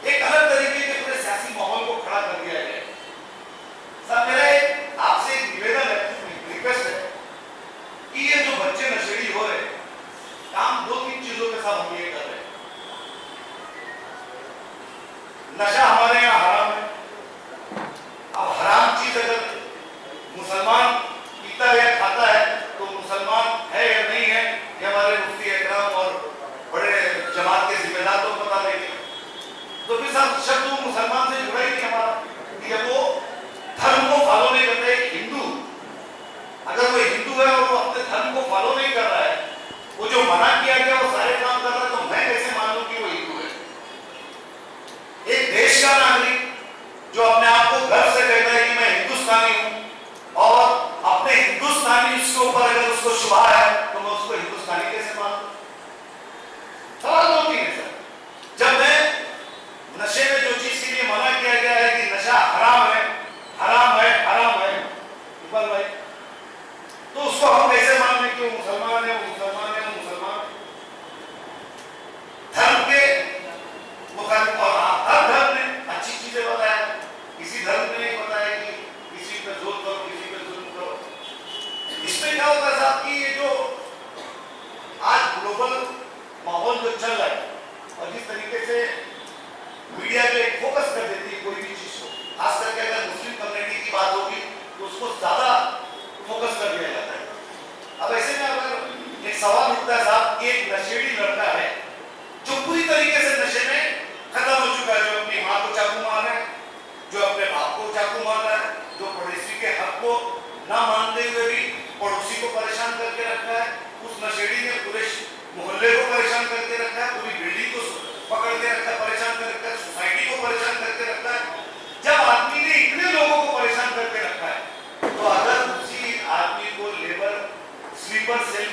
एक अलग तरीके के पूरे सियासी माहौल को खड़ा कर दिया गया है। सर मेरा एक आपसे एक निवेदन है, रिक्वेस्ट है कि ये जो बच्चे नशेड़ी हो रहे काम 2-3 चीजों के साथ हम ये कर रहे हैं। नशा हमारे यहाँ हराम है। अब हराम चीज अगर मुसलमान पीता है या खाता है तो मुसलमान है या नहीं है, ये हमारे मुफ्ती इकराम और बड़े जमात के जिम्मेदार तो पता नहीं। तो फिर सब शब्द मुसलमान से जुड़ा ही नहीं हमारा कि जब वो धर्म को फॉलो नहीं करते। एक हिंदू अगर वो हिंदू है और वो अपने धर्म को फॉलो नहीं कर रहा है, वो जो मना किया गया वो सारे काम कर रहा है, तो मैं कैसे मानूं कि वो हिंदू है? एक देश का नागरिक जो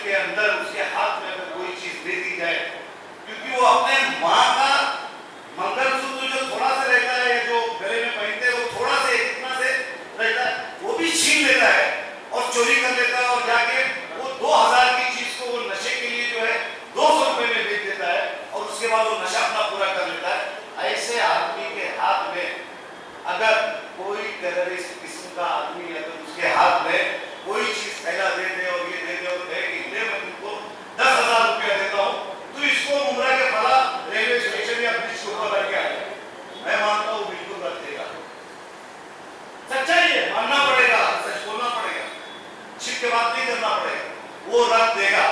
के अंदर उसके हाथ में अगर कोई चीज दे दी जाए, क्योंकि वो अपने माँ का मंगलसूत्र जो थोड़ा सा रहता है, जो गले में पहनते हैं, वो थोड़ा से इतना से रहता है, वो भी छीन लेता है और चोरी कर लेता है और जाके वो 2000 की चीज को वो नशे के लिए जो है 200 रुपए में बेच देता है और उसके बाद वो नशा अपना पूरा कर लेता है। ऐसे आदमी के हाथ में अगर कोई टेररिस्ट किस्म का आदमी अगर उसके हाथ में कोई चीज पहला दे दे और ये दे दे और कहे कि ले मैं तुमको 10,000 रुपया देता हूँ, तो इसको मुमरा के फला रेलवे स्टेशन या ब्रिज के ऊपर रख के आए, मैं मानता हूँ बिल्कुल रख देगा। सच्चाई है, मानना पड़ेगा, सच बोलना पड़ेगा, छिप के बात नहीं करना पड़ेगा, वो रख देगा।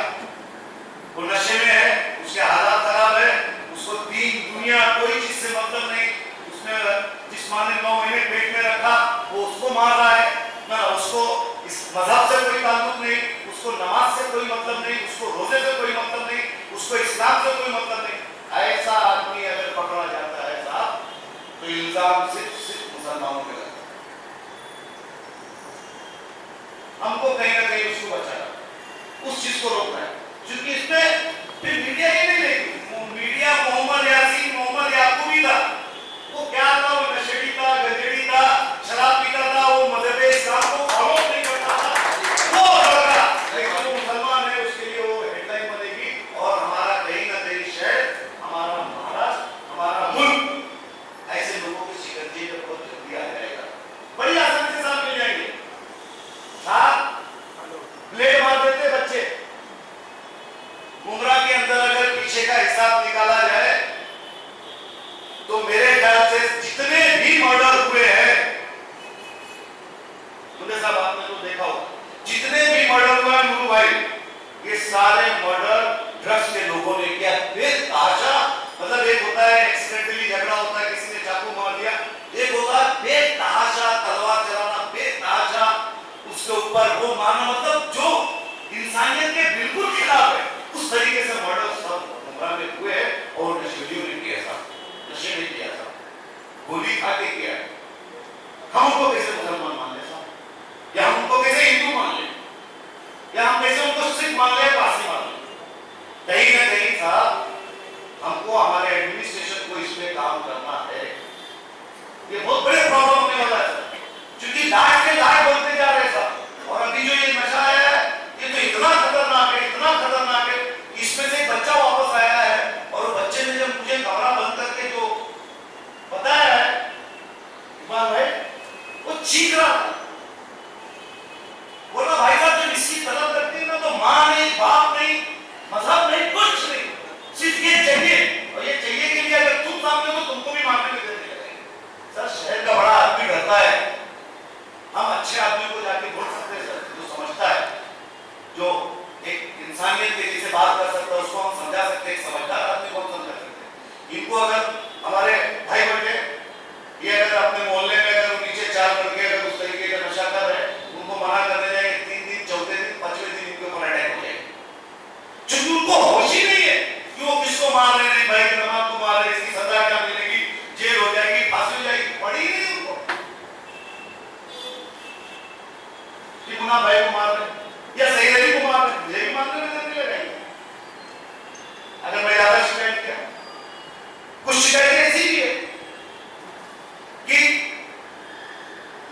वो नशे में है, उसके हालात खराब है, उसको दीन दुनिया कोई चीज से मतलब नहीं, उसने जिस माँ ने 9 महीने पेट में रखा वो उसको मार रहा है ना, उसको इस मजहब से कोई ताल्लुक नहीं, उसको नमाज से कोई मतलब नहीं, उसको रोजे से कोई मतलब नहीं, उसको इस्लाम से कोई मतलब नहीं। ऐसा आदमी अगर पकड़ा जाता है साहब, तो इल्जाम सिर्फ मुसलमानों पे लगता है। हमको कहीं ना कहीं उसको बचाना, उस चीज को रोकना है, क्योंकि इसमें फिर मीडिया ही नहीं लेगी। मीडिया मोहम्मद यासीन मोहम्मद याकूबी था, वो क्या था, वो नशेड़ी था, गंजेड़ी था, शराब पीता था, वो मजहब इस्लाम को फॉलो नहीं करता था, वो लड़का, लेकिन वो मुसलमान है, उसके लिए वो हेडलाइन बनेगी और हमारा कहीं ना कहीं शहर, हमारा महाराष्ट्र, हमारा मुल्क ऐसे लोगों की शिकंजी में बहुत जल्दी आ जाएगा, बड़ी आसानी से साथ मिल जाएंगे। ब्लेड मार देते बच्चे, मुमरा के अंदर अगर पीछे का हिसाब निकाला जाए तो मेरे ख्याल से जितने भी मर्डर हुए हैं, मुझे साहब आपने तो देखा होगा, जितने भी मर्डर हुए हैं नूरू भाई, ये सारे मर्डर ड्रग्स के लोगों ने किया। बेतहाशा, मतलब एक होता है एक्सीडेंटली झगड़ा होता है, किसी ने चाकू मार दिया, एक होता है बेतहाशा तलवार चलाना, बेतहाशा उसके ऊपर वो मारना, मतलब जो इंसानियत के बिल्कुल खिलाफ है, उस तरीके से मर्डर सब मुमरा में हुए और नशेड़ियों ने किया था, नशे ने किया था, गोली खा के किया। हम उनको कैसे मुसलमान मान ले साहब, या हम उनको कैसे हिंदू मान ले, या हम कैसे उनको सिख मान ले, पारसी मान ले? कहीं ना कहीं साहब हमको हमारे एडमिनिस्ट्रेशन को इसमें काम करना है। ये बहुत बड़े प्रॉब्लम होने वाला है, क्योंकि लाट के लाट बोलते जा रहे साहब, और अभी जो ये नशा है ये तो इतना खतरनाक है, इतना खतरनाक है, इसमें से एक बच्चा वापस आया है और वो बच्चे ने जब मुझे कमरा बंद करके जो बताया है इकबाल भाई, वो चीख रहा था, बोला भाई साहब जब इसकी तलब करती है ना तो माँ नहीं, बाप नहीं, मजहब नहीं, कुछ नहीं, सिर्फ ये चाहिए, और ये चाहिए के लिए अगर तुम सामने हो तो तुमको भी मारने में देते हैं। सर शहर का बड़ा आदमी डरता है, हम अच्छे आदमी को जाके बोल सकते हैं सर, जो समझता है, जो एक इंसानियत के जैसे बात कर सकता है, उसको हम समझा सकते हैं, एक समझदार आदमी को हम समझा सकते हैं। इनको अगर हमारे भाई बच्चे ये अगर अपने मोहल्ले में अगर नीचे 4 लड़के अगर उस तरीके का नशा कर रहे हैं, उनको मना करने जाएंगे, 3 दिन, चौथे दिन, 5वें दिन इनके ऊपर अटैक हो जाएगा, क्योंकि उनको होश ही नहीं है कि वो किसको मार रहे हैं, भाई के नमाज को मार रहे, इसकी सजा क्या मिलेगी, जेल हो जाएगी, फांसी हो जाएगी, पड़ी ही नहीं उनको कि मुन्ना भाई को मार रहे या सही रही को मार रहे, मुझे भी मारने में देर नहीं लगाएंगे अगर मैं ज्यादा शिकायत किया। कुछ शिकायतें ऐसी भी है कि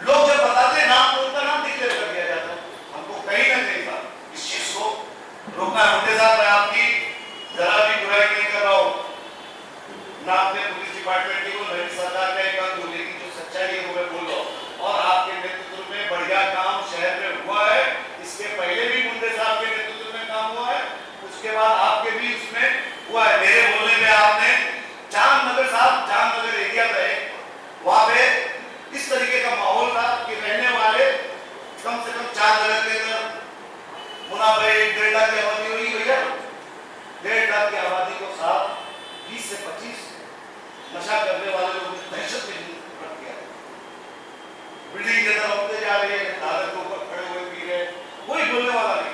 लोग जब बताते हैं नाम तो उनका नाम डिक्लेयर कर दिया जाता है। हमको कहीं ना कहीं था इस चीज को रोकना है। मुझे साहब मैं आपकी जरा भी बुराई नहीं कर रहा हूं, ना अपने पुलिस डिपार्टमेंट की को नई सरकार का एक अंग, लेकिन जो सच्चाई है वो मैं बोल रहा हूं, और आपके नेतृत्व में बढ़िया काम शहर में हुआ है। इसके पहले भी मुंडे साहब के नेतृत्व में काम हुआ है, उसके बाद आपके भी उसमें हुआ है। मेरे बोलने में आपने चांदनगर साहब, चांदनगर एरिया पे वहां पे इस तरीके का माहौल था कि रहने वाले कम से कम चांदनगर के अंदर मुना भाई 1.5 लाख की आबादी हुई भैया, 1.5 लाख की आबादी को साहब 20 से 25 नशा करने वाले लोगों ने दहशत में पकड़ दिया। बिल्डिंग के अंदर उठते जा रहे हैं, दादर के ऊपर खड़े हुए पी रहे, कोई बोलने वाला नहीं।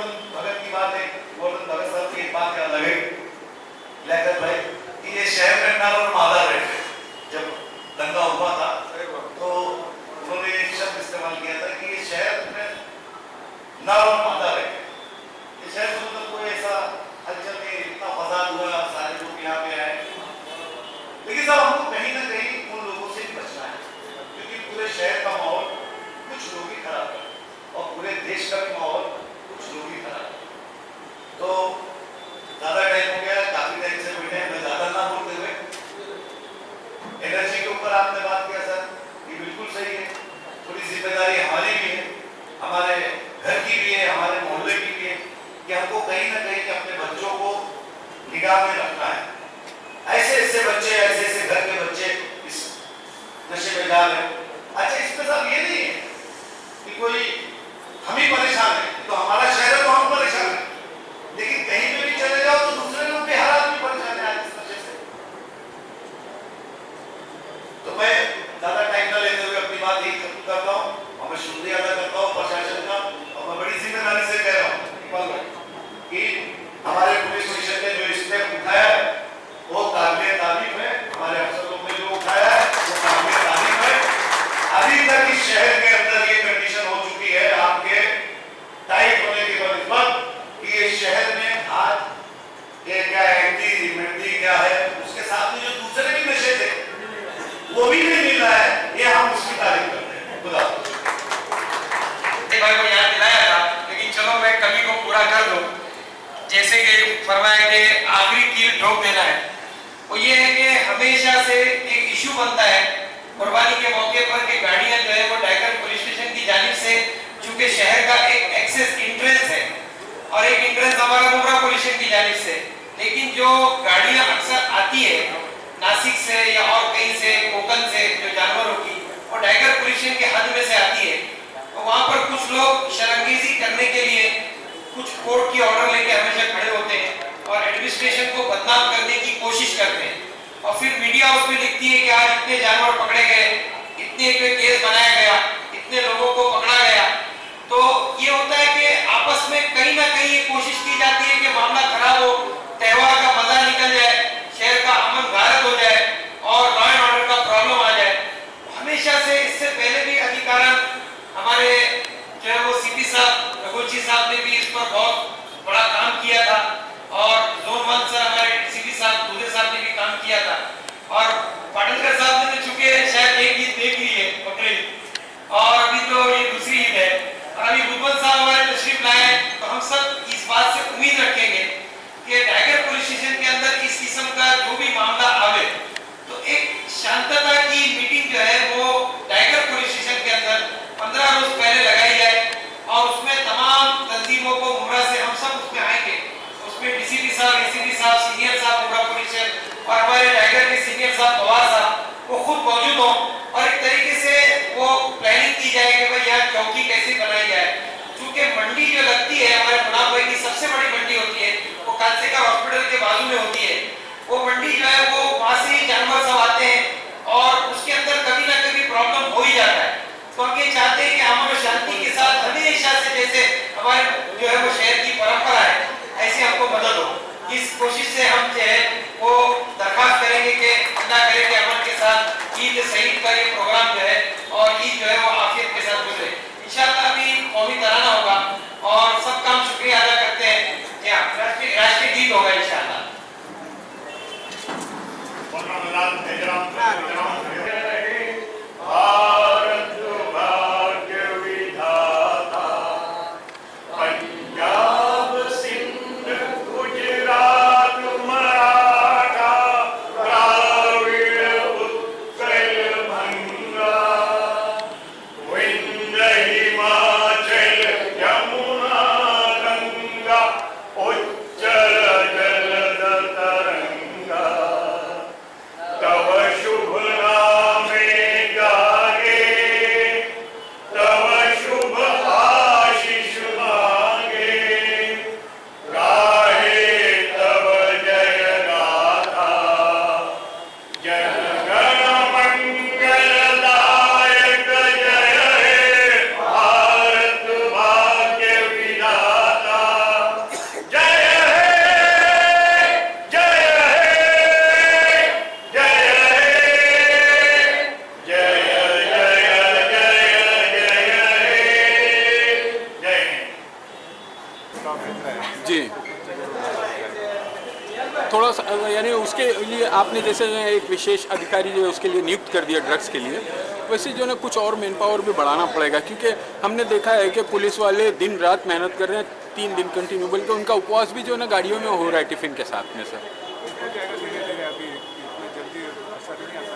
गोवर्धन भगत की बात है, गोवर्धन भगत साहब की एक बात याद लगे लेकर भाई कि ये शहर में नर और मादा रहते, जब दंगा हुआ था तो उन्होंने एक शब्द इस्तेमाल किया था कि ये शहर में नर और मादा रहते। ये शहर में मतलब कोई ऐसा हलचल नहीं, इतना फसाद हुआ, सारे लोग यहाँ पे आए, लेकिन साहब हमको कहीं ना कहीं उन लोगों से भी बचना है, क्योंकि पूरे शहर का माहौल कुछ लोग ही खराब है और पूरे देश का भी माहौल कुछ लोग ही खराब है। तो ज्यादा टाइम हो गया, काफी टाइम से बैठे हैं, मैं ज्यादा ना बोलते हुए एनर्जी के ऊपर आपने बात किया सर, ये बिल्कुल सही है, थोड़ी जिम्मेदारी हमारी भी है, हमारे घर की भी है, हमारे मोहल्ले की भी है कि हमको कहीं ना कहीं अपने बच्चों को निगाह में रखना है। ऐसे ऐसे बच्चे, ऐसे ऐसे घर के बच्चे इस नशे में जा रहे हैं। अच्छा, इसमें साहब ये नहीं है कि कोई हम ही परेशान है, तो हमारा शहर है तो हम परेशान है, लेकिन कहीं पे भी चले जाओ तो दूसरे लोग भी हर आदमी परेशान है आज इस नशे से। तो मैं ज्यादा टाइम न लेते हुए अपनी बात यही खत्म करता हूँ और मैं शुक्रिया अदा करता हूँ प्रशासन का, और मैं बड़ी जिम्मेदारी से कह रहा हूँ कि हमारे पुलिस स्टेशन ने जो स्टेप उठाया है वो काबिल तारीफ है, हमारे अफसर लोग ने जो उठाया है वो काबिल तारीफ है। अभी तक इस शहर के अंदर ये कंडीशन हो चुकी है आपके टाइट होने के बनस्बत कि ये शहर में आज ये क्या एंटी मेंटी क्या है, उसके साथ में जो दूसरे भी नशे थे वो भी नहीं मिल रहा है, ये हम उसकी तारीफ करते हैं। खुदा भाई को याद दिलाया था, लेकिन चलो मैं कमी को पूरा कर दूं। जैसे कि फरमाया कि आखिरी कील ठोक देना है, वो ये है कि हमेशा से एक इशू बनता है कुर्बानी के मौके पर कि गाड़ियां जो है वो टाइगर पुलिस स्टेशन की जानिब से, चूंकि शहर का एक एक्सेस इंट्रेंस है और एक इंट्रेंस हमारा मुमरा पुलिस स्टेशन की जानिब से, लेकिन जो गाड़ियां अक्सर आती है नासिक से या और कहीं से, कोकन से, जो जानवरों की वो टाइगर पुलिस स्टेशन के हद में से आती है, तो वहां पर कुछ लोग शर्मगेजी करने के लिए कुछ कोर्ट की ऑर्डर लेके हमेशा खड़े होते हैं और एडमिनिस्ट्रेशन को बदनाम करने की कोशिश करते हैं, और फिर मीडिया उसमें लिखती है कि आज इतने जानवर पकड़े गए, इतने पे केस बनाया गया, इतने लोगों को पकड़ा गया। तो ये होता है कि आपस में कहीं ना कहीं ये कोशिश की जाती है कि मामला खराब हो, त्योहार का मजा निकल जाए, शहर का अमन गारत हो जाए और लॉ एंड ऑर्डर का प्रॉब्लम आ जाए। हमेशा से इससे पहले भी अधिकारण हमारे जो है वो सीपी साहब रघुजी साहब ने भी इस पर बहुत बड़ा काम किया था, और जोन 1 से हमारे सीपी साहब दूसरे साहब ने भी काम किया था, और पाटनकर साहब ने तो चुके शायद एक ईद देख ली है बकरीद, और अभी तो ये दूसरी ईद है, और अभी बुधवार साहब हमारे तशरीफ लाए, तो हम सब इस बात से उम्मीद रखेंगे कि टाइगर पुलिस स्टेशन के अंदर इस किस्म का जो भी मामला आवे तो एक शांतता की मीटिंग जो है वो टाइगर पुलिस स्टेशन के अंदर 15 रोज पहले लगाई जाए, और उसमें तमाम तंजीमों को मुमरा से हम सब उसमें आएंगे, उसमें डीसीपी साहब, एसीपी साहब, सीनियर साहब मुमरा पुलिस और हमारे टाइगर के सीनियर साहब पवार साहब वो खुद मौजूद हों, और एक तरीके से वो प्लानिंग की जाए कि भाई यहाँ चौकी कैसे बनाई जाए। चूंकि मंडी जो लगती है हमारे मुनाफ भाई की सबसे बड़ी मंडी होती है, वो कांसेका हॉस्पिटल के बाजू में होती है, वो मंडी जो है वो वहां से ही जानवर सब आते हैं और उसके अंदर कभी ना कभी प्रॉब्लम हो ही जाता है। तो हम ये चाहते हैं कि अमन और शांति के साथ हमेशा से जैसे हमारे जो है वो शहर की परंपरा है ऐसे हमको मदद हो। इस कोशिश से हम जो है वो दरखास्त करेंगे कि अल्लाह करे कि अमन के साथ ईद सईद का ये प्रोग्राम जो है और ईद जो है वो आफियत के साथ गुजरे। इंशाअल्लाह अभी कौमी तराना होगा और सब काम शुक्रिया अदा करते हैं। राष्ट्रीय गीत होगा इंशाअल्लाह। भारत भाग्य विधाता पंजाब थोड़ा सा यानी उसके लिए आपने जैसे एक विशेष अधिकारी जो है उसके लिए नियुक्त कर दिया ड्रग्स के लिए, वैसे जो है कुछ और मैन पावर भी बढ़ाना पड़ेगा, क्योंकि हमने देखा है कि पुलिस वाले दिन रात मेहनत कर रहे हैं 3 दिन कंटिन्यू, बल्कि उनका उपवास भी जो है ना गाड़ियों में हो रहा है टिफिन के साथ में सर। हो जाएगा धीरे धीरे, अभी इतना जल्दी असर नहीं आ सकता।